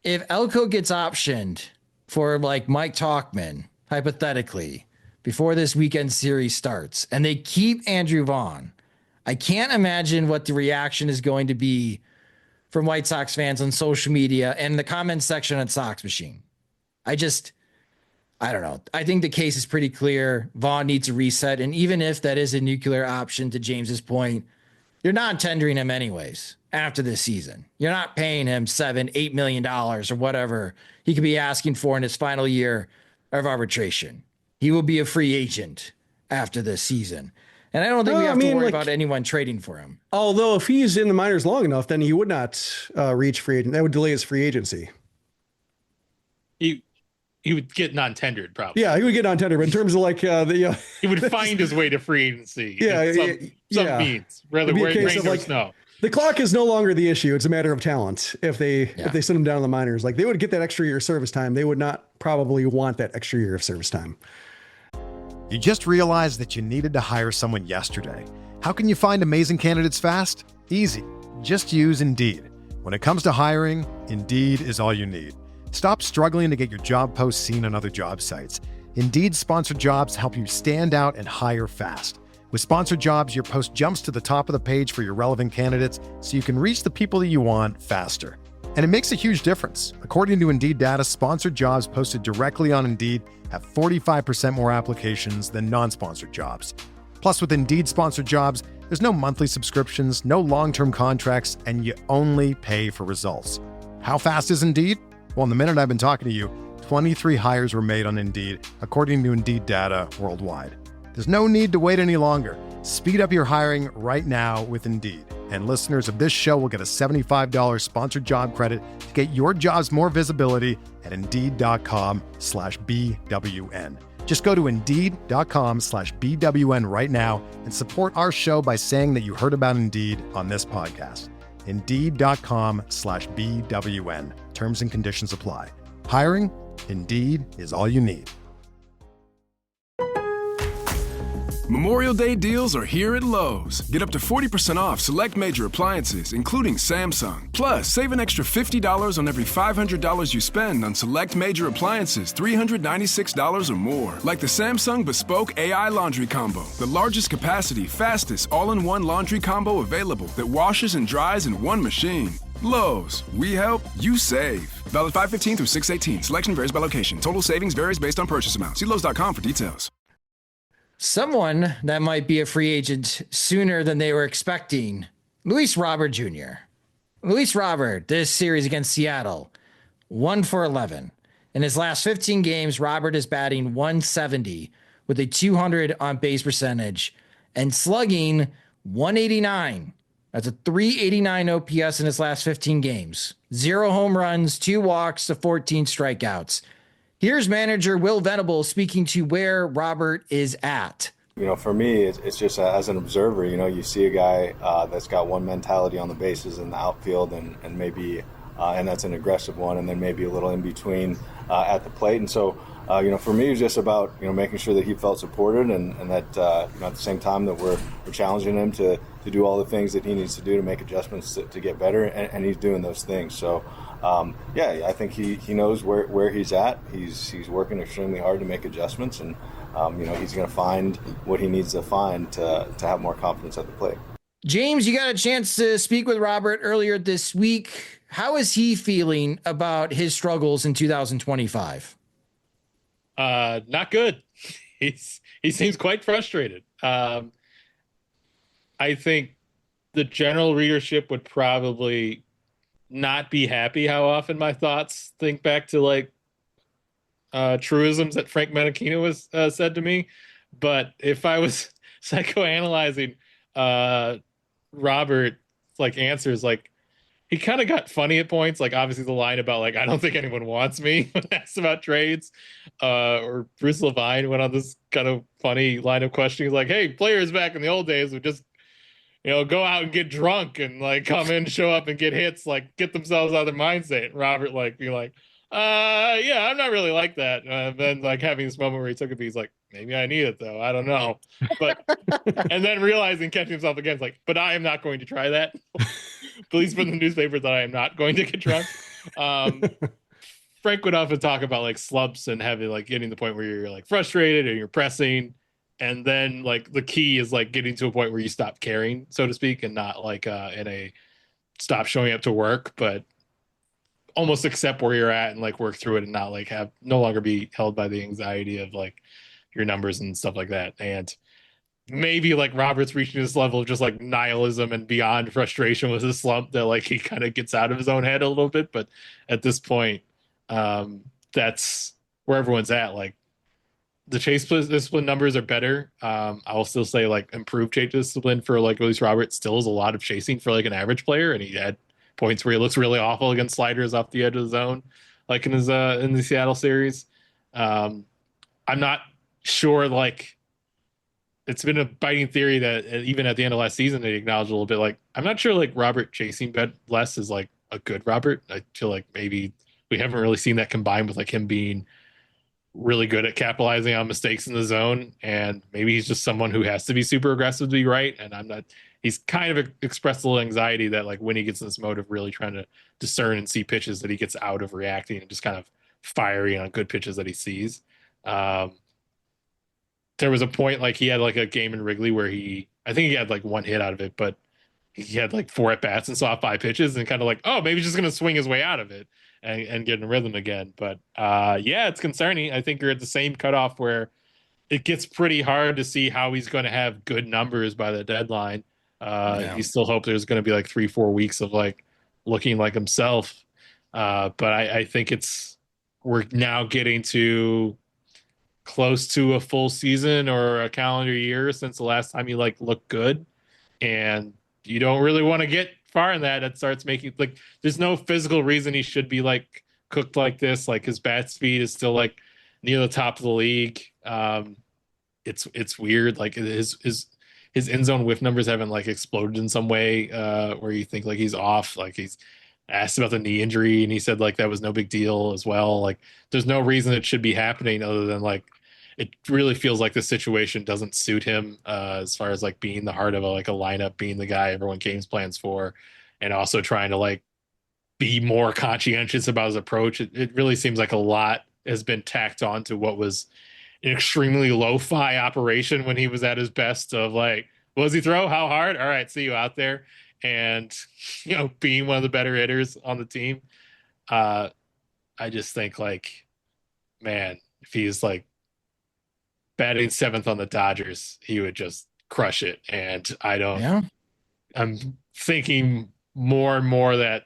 If Elko gets optioned for like Mike Talkman, hypothetically, before this weekend series starts, and they keep Andrew Vaughn, I can't imagine what the reaction is going to be from White Sox fans on social media and the comments section on Sox Machine. I don't know. I think the case is pretty clear. Vaughn needs a reset. And even if that is a nuclear option, to James's point, you're not tendering him anyways after this season. You're not paying him $7-8 million or whatever he could be asking for in his final year of arbitration. He will be a free agent after this season. And I don't think we have to worry about anyone trading for him. Although if he's in the minors long enough, then he would not reach free agent. That would delay his free agency. He would get non-tendered probably. Yeah, he would get non-tendered. But in terms of like he would find his way to free agency. Some means, rather rain or snow. The clock is no longer the issue. It's a matter of talent. If they send him down to the minors, like they would get that extra year of service time. They would not probably want that extra year of service time. You just realized that you needed to hire someone yesterday. How can you find amazing candidates fast? Easy. Just use Indeed. When it comes to hiring, Indeed is all you need. Stop struggling to get your job posts seen on other job sites. Indeed sponsored jobs help you stand out and hire fast. With sponsored jobs, your post jumps to the top of the page for your relevant candidates so you can reach the people that you want faster. And it makes a huge difference. According to Indeed data, sponsored jobs posted directly on Indeed have 45% more applications than non-sponsored jobs. Plus, with Indeed sponsored jobs, there's no monthly subscriptions, no long-term contracts, and you only pay for results. How fast is Indeed? Well, in the minute I've been talking to you, 23 hires were made on Indeed, according to Indeed data worldwide. There's no need to wait any longer. Speed up your hiring right now with Indeed. And listeners of this show will get a $75 sponsored job credit to get your jobs more visibility at Indeed.com/BWN. Just go to Indeed.com/BWN right now and support our show by saying that you heard about Indeed on this podcast. Indeed.com/BWN. Terms and conditions apply. Hiring? Indeed is all you need. Memorial Day deals are here at Lowe's. Get up to 40% off select major appliances, including Samsung. Plus, save an extra $50 on every $500 you spend on select major appliances $396 or more. Like the Samsung Bespoke AI Laundry Combo, the largest capacity, fastest, all-in-one laundry combo available that washes and dries in one machine. Lowe's, we help, you save. Valid 5/15 through 6/18. Selection varies by location. Total savings varies based on purchase amount. See Lowe's.com for details. Someone that might be a free agent sooner than they were expecting, Luis Robert Jr. Luis Robert, this series against Seattle, 1-for-11. In his last 15 games, Robert is batting .170 with a .200 on base percentage and slugging .189. That's a .389 OPS in his last 15 games. 0 home runs, 2 walks to 14 strikeouts. Here's manager Will Venable speaking to where Robert is at. You know, for me, it's just as an observer, you know, you see a guy that's got one mentality on the bases in the outfield and maybe, and that's an aggressive one, and then maybe a little in between at the plate. And so, you know, for me, it's just about, you know, making sure that he felt supported and that, you know, at the same time that we're challenging him to do all the things that he needs to do to make adjustments to get better, and he's doing those things. So, yeah, I think he knows where he's at. He's working extremely hard to make adjustments, and you know, he's going to find what he needs to find to have more confidence at the plate. James, you got a chance to speak with Robert earlier this week. How is he feeling about his struggles in 2025? Not good. He seems quite frustrated. I think the general readership would probably not be happy how often my thoughts think back to like truisms that Frank Menachino was said to me. But if I was psychoanalyzing Robert's like answers, like he kind of got funny at points. Like obviously the line about like, I don't think anyone wants me when asked about trades. or Bruce Levine went on this kind of funny line of questioning, like, "Hey, players back in the old days would just, go out and get drunk and like come in, show up and get hits, like get themselves out of their mindset." And Robert like be like, yeah, I'm not really like that." Then like having this moment where he took it, he's like, "Maybe I need it though. I don't know." But and then realizing, catching himself again, it's like, "But I am not going to try that." Please put in the newspaper that I am not going to get drunk. Frank would often talk about like slumps and having like getting to the point where you're like frustrated and you're pressing. And then like the key is like getting to a point where you stop caring, so to speak, and not like in a stop showing up to work, but almost accept where you're at and like work through it and not like have no longer be held by the anxiety of like your numbers and stuff like that. And maybe like Robert's reaching this level of just like nihilism and beyond frustration with his slump that like he kind of gets out of his own head a little bit. But at this point, that's where everyone's at. Like the chase discipline numbers are better. I will still say like improved chase discipline for like Luis Robert still is a lot of chasing for like an average player, and he had points where he looks really awful against sliders off the edge of the zone, like in his in the Seattle series. I'm not sure, like it's been a biting theory that even at the end of last season they acknowledged a little bit, like I'm not sure like Robert chasing less is like a good Robert. I feel like maybe we haven't really seen that combined with like him being really good at capitalizing on mistakes in the zone, and maybe he's just someone who has to be super aggressive to be right. And I'm not. He's kind of expressed a little anxiety that like when he gets in this mode of really trying to discern and see pitches, that he gets out of reacting and just kind of firing on good pitches that he sees. There was a point like he had like a game in Wrigley where I think he had like one hit out of it, but he had like 4 at bats and saw 5 pitches and kind of like, oh, maybe he's just going to swing his way out of it and get in rhythm again. But yeah, it's concerning. I think you're at the same cutoff where it gets pretty hard to see how he's going to have good numbers by the deadline. You still hope there's going to be like 3-4 weeks of like looking like himself. But I think we're now getting to close to a full season or a calendar year since the last time he like looked good. And you don't really want to get far in that. It starts making like there's no physical reason he should be like cooked like this. Like his bat speed is still like near the top of the league. It's weird. Like his end zone whiff numbers haven't like exploded in some way where you think like he's off. Like he's asked about the knee injury and he said like that was no big deal as well. Like there's no reason it should be happening other than like it really feels like the situation doesn't suit him as far as like being the heart of a lineup, being the guy everyone games plans for, and also trying to like be more conscientious about his approach. It really seems like a lot has been tacked on to what was an extremely lo-fi operation when he was at his best of like, what does he throw? How hard? All right, see you out there. And, being one of the better hitters on the team. I just think like, man, if he's like batting 7th on the Dodgers, he would just crush it. And I'm thinking more and more that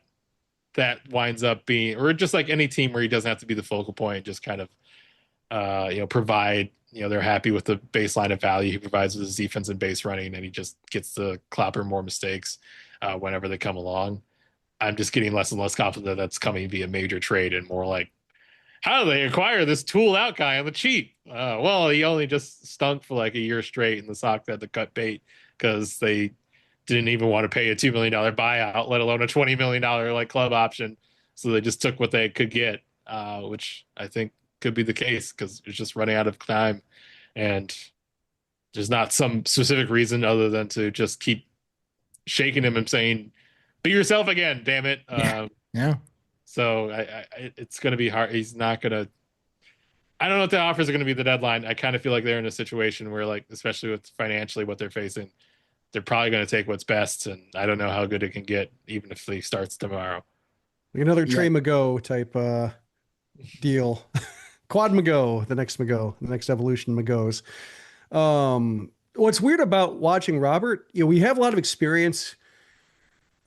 winds up being, or just like any team where he doesn't have to be the focal point, just kind of, provide, they're happy with the baseline of value he provides with his defense and base running, and he just gets to clobber more mistakes whenever they come along. I'm just getting less and less confident that's coming via major trade and more like, how do they acquire this tool out guy on the cheap? Well, he only just stunk for like a year straight, and the Sox had to cut bait because they didn't even want to pay a $2 million buyout, let alone a $20 million like club option. So they just took what they could get, which I think could be the case because it's just running out of time, and there's not some specific reason other than to just keep shaking him and saying, "Be yourself again, damn it." Yeah. So it's going to be hard. He's not going to. I don't know what the offers are going to be the deadline. I kind of feel like they're in a situation where, like, especially with financially what they're facing, they're probably going to take what's best, and I don't know how good it can get, even if he starts tomorrow. Like another Trey Mago type deal. Quad Mago, the next evolution Magos. What's weird about watching Robert, we have a lot of experience,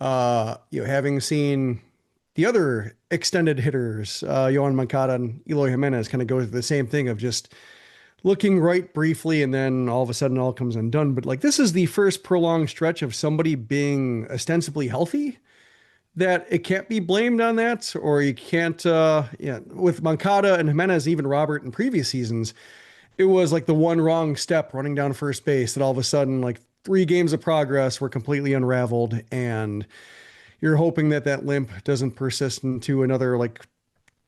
having seen the other extended hitters, Yohan Moncada and Eloy Jimenez, kind of go through the same thing of just looking right briefly and then all of a sudden it all comes undone. But like this is the first prolonged stretch of somebody being ostensibly healthy that it can't be blamed on that, or you can't, with Moncada and Jimenez, even Robert in previous seasons, it was like the one wrong step running down first base that all of a sudden, like 3 games of progress were completely unraveled. And you're hoping that that limp doesn't persist into another like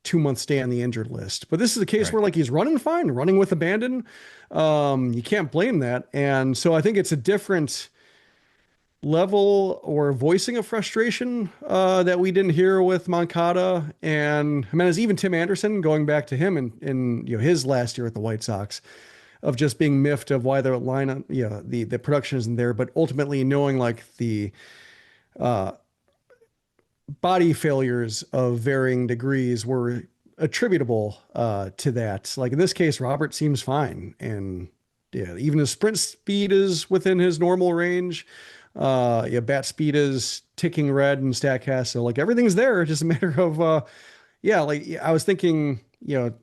2-month stay on the injured list. But this is a case where like he's running fine, running with abandon. You can't blame that. And so I think it's a different level or voicing of frustration that we didn't hear with Moncada and Jimenez, even Tim Anderson, going back to him in his last year at the White Sox, of just being miffed of why their lineup, the production isn't there, but ultimately knowing like the body failures of varying degrees were attributable to that. Like in this case, Robert seems fine, and even his sprint speed is within his normal range. Bat speed is ticking red in Statcast. So like everything's there. It's just a matter of, like I was thinking,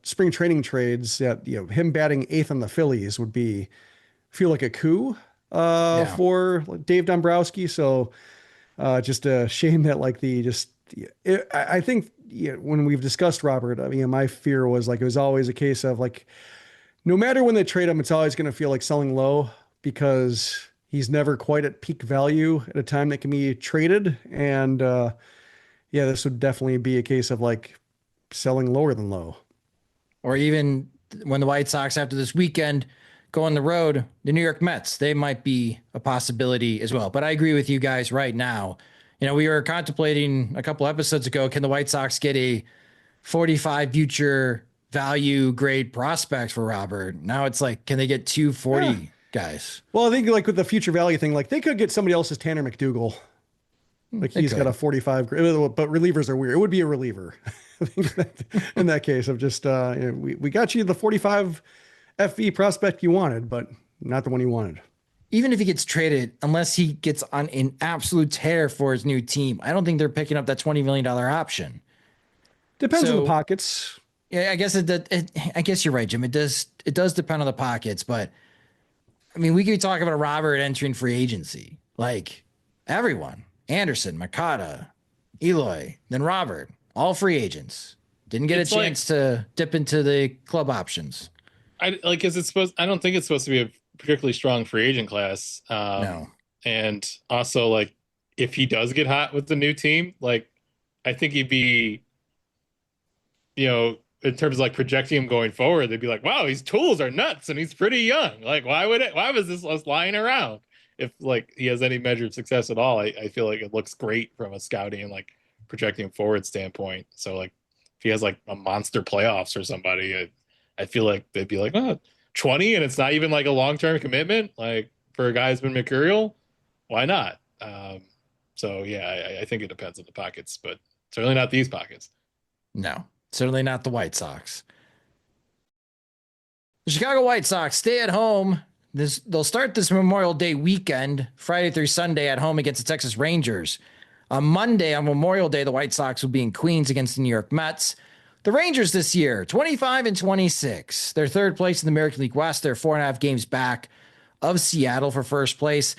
spring training trades that, him batting 8th on the Phillies would feel like a coup, for Dave Dombrowski. So, just a shame that like I think when we've discussed Robert, my fear was like, it was always a case of like, no matter when they trade him, it's always going to feel like selling low because he's never quite at peak value at a time that can be traded. And this would definitely be a case of like selling lower than low. Or even when the White Sox after this weekend go on the road, the New York Mets, they might be a possibility as well. But I agree with you guys right now. We were contemplating a couple episodes ago, can the White Sox get a 45 future value grade prospects for Robert? Now it's like, can they get 240 guys? Well, I think like with the future value thing, like they could get somebody else's Tanner McDougal. Like he's got a 45, but relievers are weird. It would be a reliever. I think in that case of just, we got you the 45 FV prospect you wanted, but not the one you wanted. Even if he gets traded, unless he gets on an absolute tear for his new team, I don't think they're picking up that $20 million option. Depends on the pockets. Yeah, I guess you're right, Jim. It does depend on the pockets, but I mean, we could talk about Robert entering free agency. Like everyone, Anderson, Moncada, Eloy, then Robert, all free agents. Didn't get a chance to dip into the club options. I don't think it's supposed to be a particularly strong free agent class. No. And also, like, if he does get hot with the new team, like, I think he'd be, in terms of like projecting him going forward, they'd be like, wow, his tools are nuts and he's pretty young. Like, why was this us lying around? If like he has any measure of success at all, I feel like it looks great from a scouting and like projecting him forward standpoint. So like if he has like a monster playoffs or somebody, I feel like they'd be like, oh, 20 and it's not even like a long-term commitment, like for a guy who's been mercurial, why not? I think it depends on the pockets, but certainly not these pockets. No, certainly not the White Sox. The Chicago White Sox stay at home. They'll start this Memorial Day weekend, Friday through Sunday at home against the Texas Rangers. On Monday, on Memorial Day, the White Sox will be in Queens against the New York Mets. The Rangers this year, 25-26. They're third place in the American League West. They're 4.5 games back of Seattle for first place.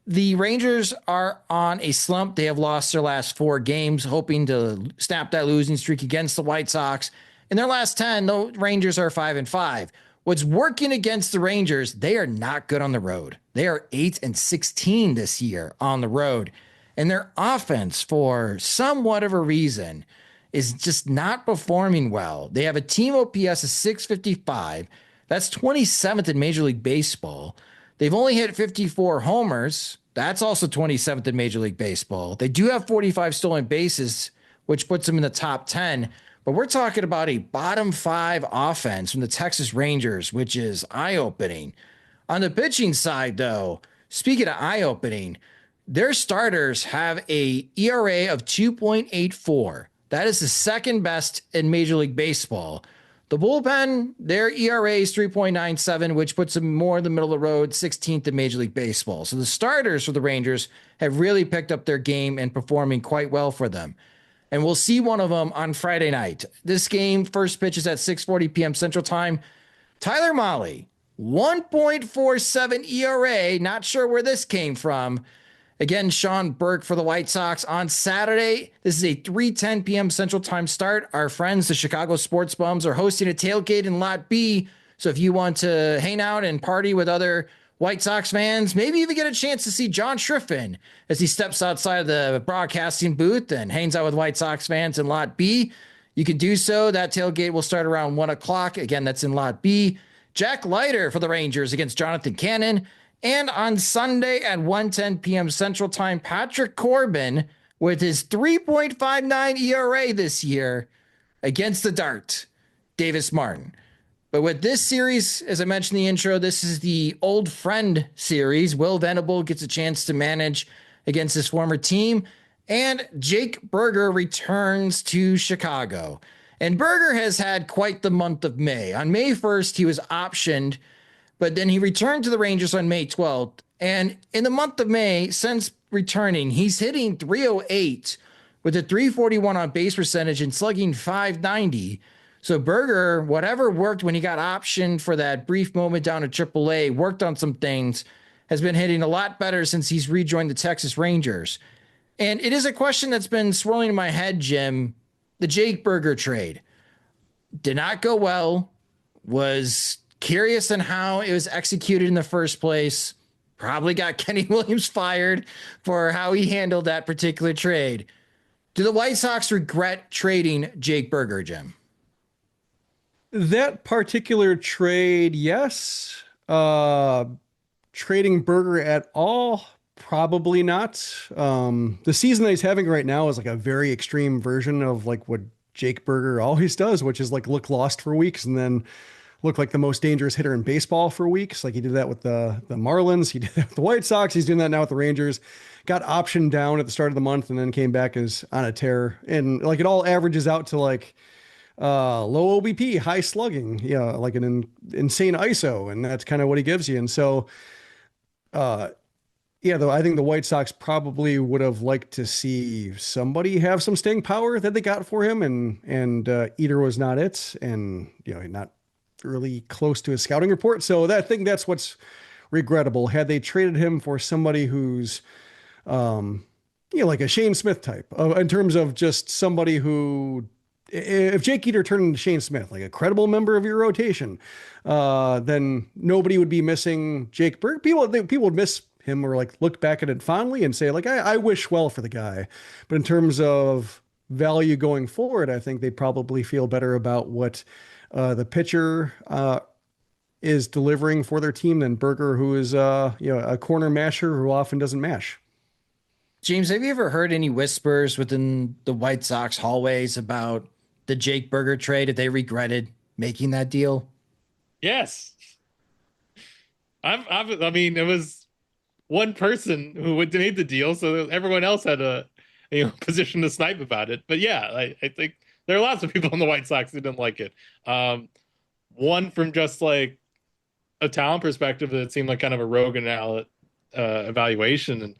The Rangers are on a slump. They have lost their last 4 games, hoping to snap that losing streak against the White Sox. In their last 10, the Rangers are 5-5. What's working against the Rangers, they are not good on the road. They are 8-16 this year on the road. And their offense, for somewhat of a reason, is just not performing well. They have a team OPS of 655. That's 27th in Major League Baseball. They've only hit 54 homers. That's also 27th in Major League Baseball. They do have 45 stolen bases, which puts them in the top 10. But we're talking about a bottom 5 offense from the Texas Rangers, which is eye-opening. On the pitching side, though, speaking of eye-opening, their starters have a ERA of 2.84. That is the second best in Major League Baseball. The bullpen, their ERA is 3.97, which puts them more in the middle of the road, 16th in Major League Baseball. So the starters for the Rangers have really picked up their game and performing quite well for them. And we'll see one of them on Friday night. This game, first pitch is at 6:40 p.m. Central Time. Tyler Mahle, 1.47 ERA, not sure where this came from. Again, Sean Burke for the White Sox on Saturday. This is a 3:10 p.m. Central Time start. Our friends, the Chicago Sports Bums, are hosting a tailgate in Lot B. So if you want to hang out and party with other White Sox fans, maybe even get a chance to see John Schriffen as he steps outside of the broadcasting booth and hangs out with White Sox fans in Lot B, you can do so. That tailgate will start around 1 o'clock. Again, that's in Lot B. Jack Leiter for the Rangers against Jonathan Cannon. And on Sunday at 1:10 p.m. Central Time, Patrick Corbin with his 3.59 ERA this year against the Dart, Davis Martin. But with this series, as I mentioned in the intro, this is the old friend series. Will Venable gets a chance to manage against his former team. And Jake Burger returns to Chicago. And Burger has had quite the month of May. On May 1st, he was optioned, but then he returned to the Rangers on May 12th. And in the month of May, since returning, he's hitting .308 with a .341 on base percentage and slugging .590. So Burger, whatever worked when he got optioned for that brief moment down at AAA, worked on some things, has been hitting a lot better since he's rejoined the Texas Rangers. And it is a question that's been swirling in my head, Jim. The Jake Burger trade did not go well, was curious on how it was executed in the first place, probably got Kenny Williams fired for how he handled that particular trade. Do the White Sox regret trading Jake Burger, Jim? That particular trade, yes. Trading Burger at all, probably not. The season that he's having right now is like a very extreme version of like what Jake Burger always does, which is like look lost for weeks and then look like the most dangerous hitter in baseball for weeks. Like he did that with the Marlins. He did that with the White Sox. He's doing that now with the Rangers. Got optioned down at the start of the month and then came back as on a tear. And like it all averages out to like low OBP, high slugging, like an insane ISO. And that's kind of what he gives you. And so, though I think the White Sox probably would have liked to see somebody have some staying power that they got for him. And Eater was not it. And, not really close to his scouting report. So I think that's what's regrettable. Had they traded him for somebody who's, like a Shane Smith type in terms of just somebody who, if Jake Eater turned into Shane Smith, like a credible member of your rotation, then nobody would be missing Jake Burger. People would miss him or like look back at it fondly and say like, I wish well for the guy. But in terms of value going forward, I think they probably feel better about what the pitcher is delivering for their team than Burger, who is a corner masher who often doesn't mash. James, have you ever heard any whispers within the White Sox hallways about the Jake Burger trade, if they regretted making that deal? Yes. I mean, it was one person who would made the deal, so everyone else had a position to snipe about it. But yeah, I think there are lots of people on the White Sox who didn't like it. One from just like a talent perspective, that seemed like kind of a rogue evaluation. And,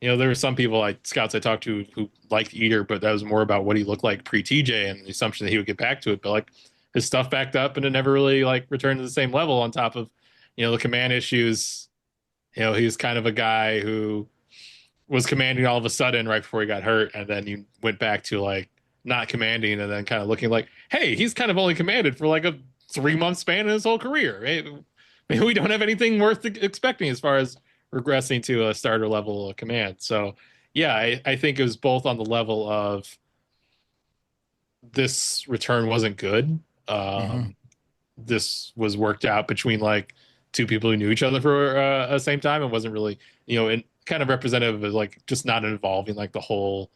there were some people like scouts I talked to who liked Eater, but that was more about what he looked like pre-TJ and the assumption that he would get back to it. But like his stuff backed up and it never really like returned to the same level on top of, the command issues. He was kind of a guy who was commanding all of a sudden right before he got hurt. And then you went back to like not commanding and then kind of looking like, hey, he's kind of only commanded for like a 3-month span in his whole career. Maybe we don't have anything worth expecting as far as regressing to a starter level of command. So yeah, I think it was both on the level of this return wasn't good. This was worked out between like two people who knew each other for a same time and wasn't really, and kind of representative of like just not involving like the whole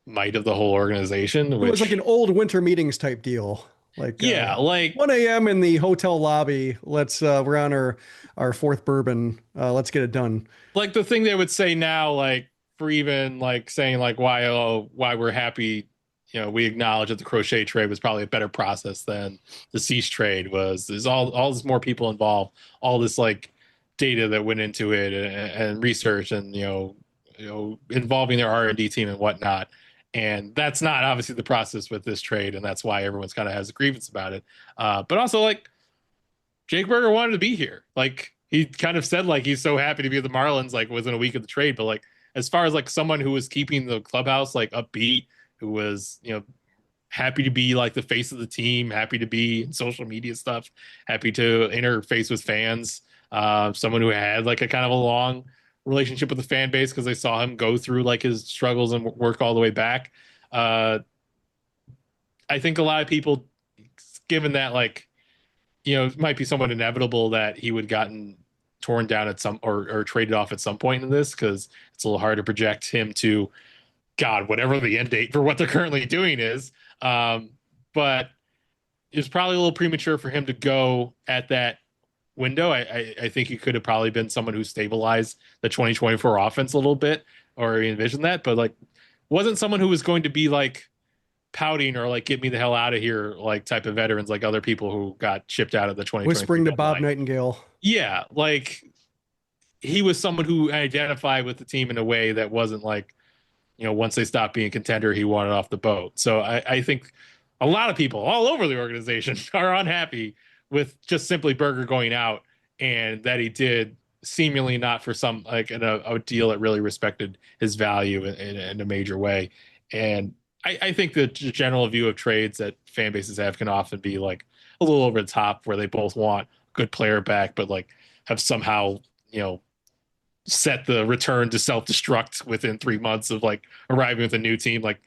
might of the whole organization. It was like an old winter meetings type deal. Like, like 1 a.m. in the hotel lobby. We're on our fourth bourbon. Let's get it done. Like the thing they would say now, like for even like saying like why we're happy, we acknowledge that the Crochet trade was probably a better process than the Cease trade was. There's all this more people involved, all this like data that went into it and research and, involving their R&D team and whatnot. And that's not obviously the process with this trade. And that's why everyone's kind of has a grievance about it. But also like Jake Burger wanted to be here. Like he kind of said, like, he's so happy to be with the Marlins, like within a week of the trade, but like as far as like someone who was keeping the clubhouse like upbeat, who was, happy to be like the face of the team, happy to be in social media stuff, happy to interface with fans, someone who had like a kind of a long relationship with the fan base because they saw him go through like his struggles and work all the way back. I think a lot of people, given that like, it might be somewhat inevitable that he would gotten torn down at some or traded off at some point in this, because it's a little hard to project him to whatever the end date for what they're currently doing is. But it's probably a little premature for him to go at that window. I think he could have probably been someone who stabilized the 2024 offense a little bit, or envisioned that, but like wasn't someone who was going to be like pouting or like get me the hell out of here like type of veterans like other people who got shipped out of the 2020. Whispering to Bob Nightingale. Yeah, like he was someone who identified with the team in a way that wasn't like, once they stopped being a contender, he wanted off the boat. So I think a lot of people all over the organization are unhappy with just simply Berger going out, and that he did seemingly not for some like a deal that really respected his value in a major way. And I think the general view of trades that fan bases have can often be like a little over the top, where they both want a good player back, but like have somehow, set the return to self-destruct within 3 months of like arriving with a new team. Like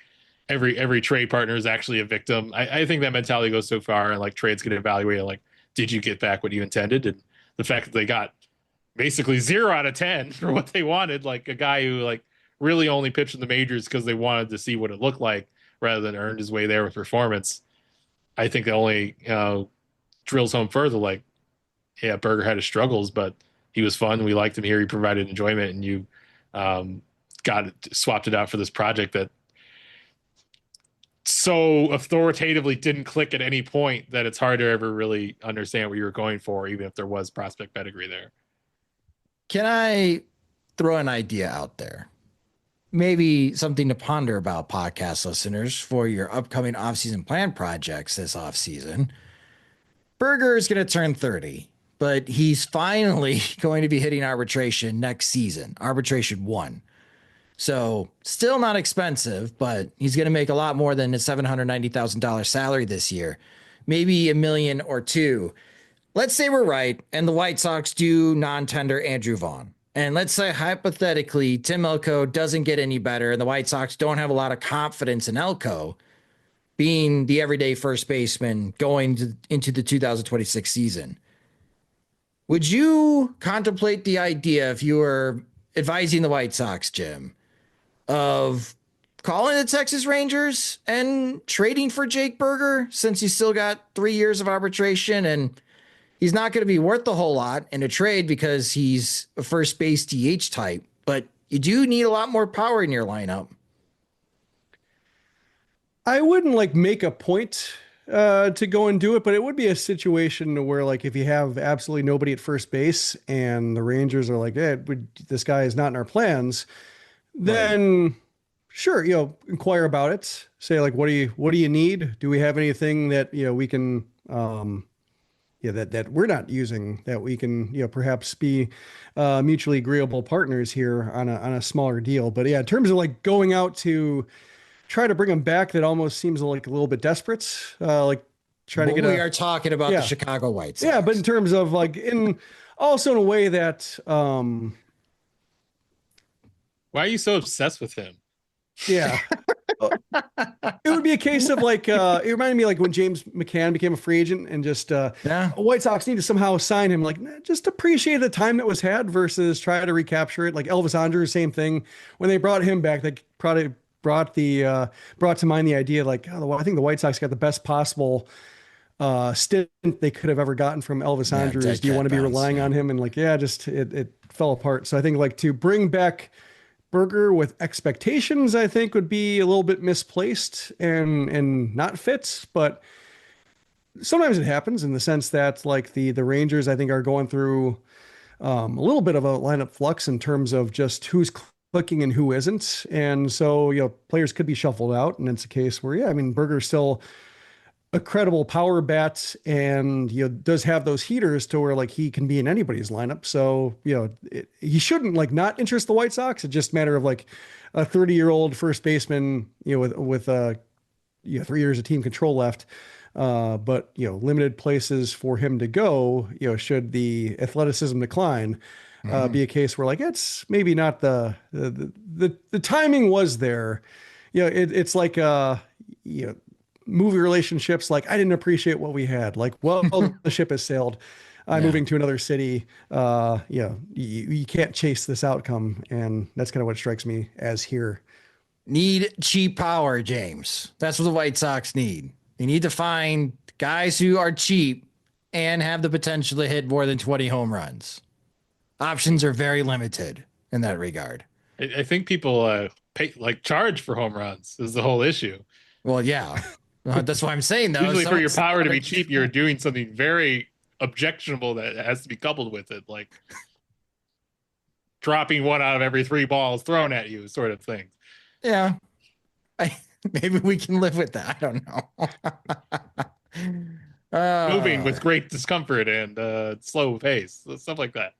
every trade partner is actually a victim. I think that mentality goes so far, and like trades get evaluated like, did you get back what you intended? And the fact that they got basically 0 out of 10 for what they wanted, like a guy who like really only pitched in the majors because they wanted to see what it looked like rather than earned his way there with performance. I think that only drills home further like, yeah, Berger had his struggles, but he was fun. We liked him here. He provided enjoyment, and you swapped it out for this project that so authoritatively didn't click at any point that it's hard to ever really understand what you were going for, even if there was prospect pedigree there. Can I throw an idea out there? Maybe something to ponder about, podcast listeners, for your upcoming offseason plan projects this offseason. Berger is going to turn 30, but he's finally going to be hitting arbitration next season, arbitration 1. So still not expensive, but he's going to make a lot more than a $790,000 salary this year, maybe $1 million or $2 million. Let's say we're right, and the White Sox do non-tender Andrew Vaughn. And let's say hypothetically, Tim Elko doesn't get any better, and the White Sox don't have a lot of confidence in Elko being the everyday first baseman going into the 2026 season. Would you contemplate the idea, if you were advising the White Sox, Jim, of calling the Texas Rangers and trading for Jake Berger, since you still got 3 years of arbitration and he's not going to be worth a whole lot in a trade because he's a first base DH type, but you do need a lot more power in your lineup? I wouldn't like make a point to go and do it, but it would be a situation where like if you have absolutely nobody at first base and the Rangers are like, this guy is not in our plans, then sure, inquire about it. Say like, what do you need? Do we have anything that we can that we're not using, that we can perhaps be mutually agreeable partners here on a smaller deal? But yeah, in terms of like going out to try to bring him back, that almost seems like a little bit desperate. Like trying to get. We are talking about the Chicago White Sox. Yeah, but in terms of like also in a way that. Why are you so obsessed with him? Yeah. It would be a case of like, it reminded me like when James McCann became a free agent and just, White Sox need to somehow sign him, like just appreciate the time that was had versus try to recapture it. Like Elvis Andrus, same thing. When they brought him back, they probably brought to mind the idea like, I think the White Sox got the best possible stint they could have ever gotten from Elvis Andrus. Do you want to be relying on him? And like, it fell apart. So I think like to bring back Berger with expectations, I think would be a little bit misplaced and not fit, but sometimes it happens in the sense that like the Rangers, I think, are going through a little bit of a lineup flux in terms of just who's clicking and who isn't. And so, players could be shuffled out, and it's a case where, Berger's still a credible power bat, and does have those heaters to where like he can be in anybody's lineup. So he shouldn't like not interest the White Sox. It's just a matter of like a 30-year-old first baseman, with 3 years of team control left. But limited places for him to go. Should the athleticism decline, be a case where like it's maybe not the timing was there. It's like movie relationships. Like I didn't appreciate what we had. Like, well, the ship has sailed. I'm moving to another city. You can't chase this outcome, and that's kind of what strikes me as here. Need cheap power, James. That's what the White Sox need. They need to find guys who are cheap and have the potential to hit more than 20 home runs. Options are very limited in that regard. I think people charge for home runs is the whole issue. Well, yeah. That's what I'm saying, though. Usually for your power to be cheap, you're doing something very objectionable that has to be coupled with it, like dropping one out of every 3 balls thrown at you sort of thing. Yeah. Maybe we can live with that. I don't know. Moving with great discomfort and slow pace, stuff like that.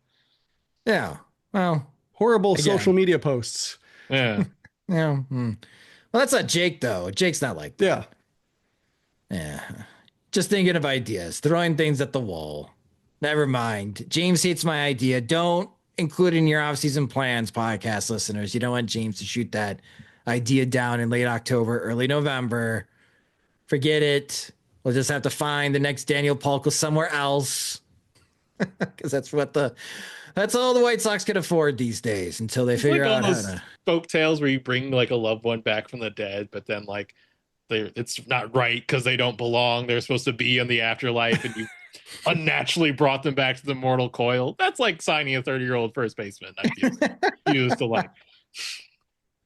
Yeah. Well, horrible social media posts. Yeah. Yeah. Well, that's not Jake, though. Jake's not like that. Yeah. Just thinking of ideas, throwing things at the wall. Never mind. James hates my idea. Don't include it in your off-season plans, podcast listeners. You don't want James to shoot that idea down in late October, early November. Forget it. We'll just have to find the next Daniel Palka somewhere else. Because that's all the White Sox can afford these days until they figure out how to. Folk tales where you bring like a loved one back from the dead, but then like it's not right because they don't belong. They're supposed to be in the afterlife, and you unnaturally brought them back to the mortal coil. That's like signing a 30-year-old first baseman. I feel used to like.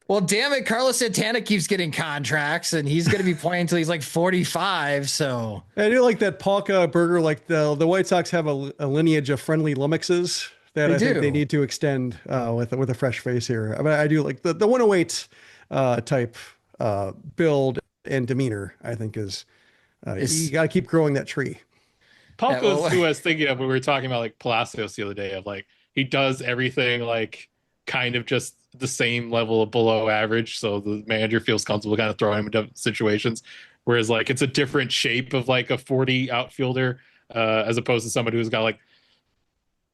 Well, damn it, Carlos Santana keeps getting contracts, and he's going to be playing until he's like 45. So I do like that Palka burger. Like the White Sox have a lineage of friendly lummoxes that I think they need to extend with a fresh face here. I mean, I do like the 108 type build and demeanor. I think is you got to keep growing that tree. Palka's who I was thinking of when we were talking about like Palacios the other day. Of like he does everything like kind of just the same level of below average, so the manager feels comfortable kind of throwing him into situations, whereas like it's a different shape of like a 40 outfielder as opposed to somebody who's got like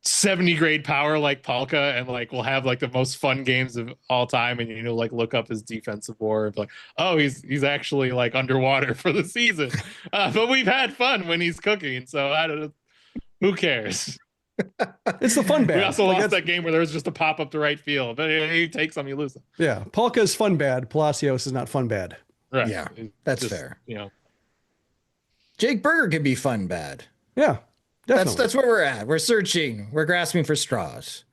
70 grade power like Palka and like will have like the most fun games of all time, and like look up his defensive WAR like, oh, he's actually like underwater for the season, but we've had fun when he's cooking, so I don't know, who cares. It's the fun bad. We also lost that game where there was just a pop up to right field, but you take some, you lose them. Yeah, Palka's fun bad. Palacios is not fun bad. Right. Yeah, that's just fair. Jake Burger can be fun bad. Yeah, definitely. That's where we're at. We're searching. We're grasping for straws.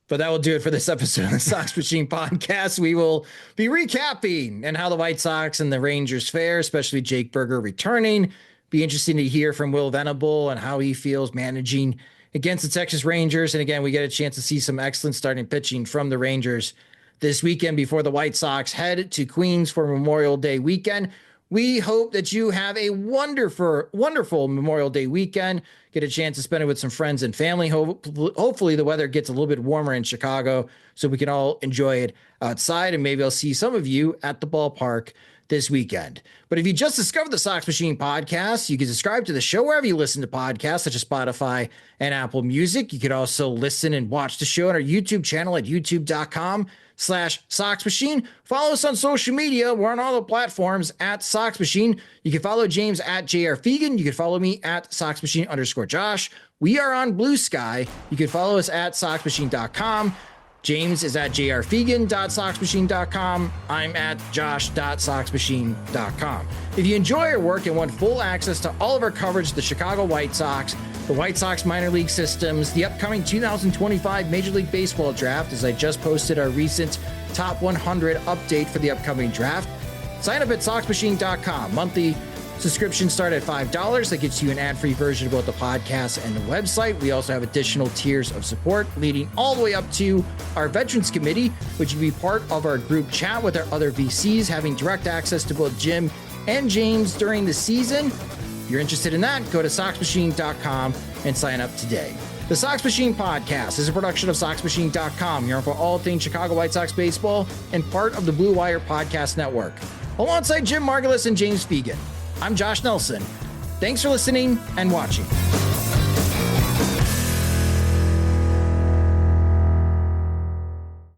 But that will do it for this episode of the Sox Machine Podcast. We will be recapping and how the White Sox and the Rangers fare, especially Jake Burger returning. Be interesting to hear from Will Venable and how he feels managing against the Texas Rangers. And again, we get a chance to see some excellent starting pitching from the Rangers this weekend before the White Sox head to Queens for Memorial Day weekend. We hope that you have a wonderful Memorial Day weekend. Get a chance to spend it with some friends and family. Hopefully the weather gets a little bit warmer in Chicago so we can all enjoy it outside. And maybe I'll see some of you at the ballpark this weekend. But if you just discovered the Sox Machine Podcast, you can subscribe to the show wherever you listen to podcasts, such as Spotify and Apple Music. You could also listen and watch the show on our YouTube channel at youtube.com/Sox Machine. Follow us on social media. We're on all the platforms at Sox Machine. You can follow James at JR Fegan. You can follow me at SoxMachine_Josh. We are on Blue Sky. You can follow us at SoxMachine.com. James is at jrfegan.soxmachine.com. I'm at josh.soxmachine.com. If you enjoy our work and want full access to all of our coverage of the Chicago White Sox, the White Sox minor league systems, the upcoming 2025 Major League Baseball draft, as I just posted our recent top 100 update for the upcoming draft, sign up at soxmachine.com. Monthly subscriptions start at $5. That gets you an ad-free version of both the podcast and the website. We also have additional tiers of support leading all the way up to our Veterans Committee, which will be part of our group chat with our other VCs, having direct access to both Jim and James during the season. If you're interested in that, go to SoxMachine.com and sign up today. The Sox Machine Podcast is a production of SoxMachine.com, your home for all things Chicago White Sox baseball and part of the Blue Wire Podcast Network. Alongside Jim Margulis and James Fegan, I'm Josh Nelson. Thanks for listening and watching.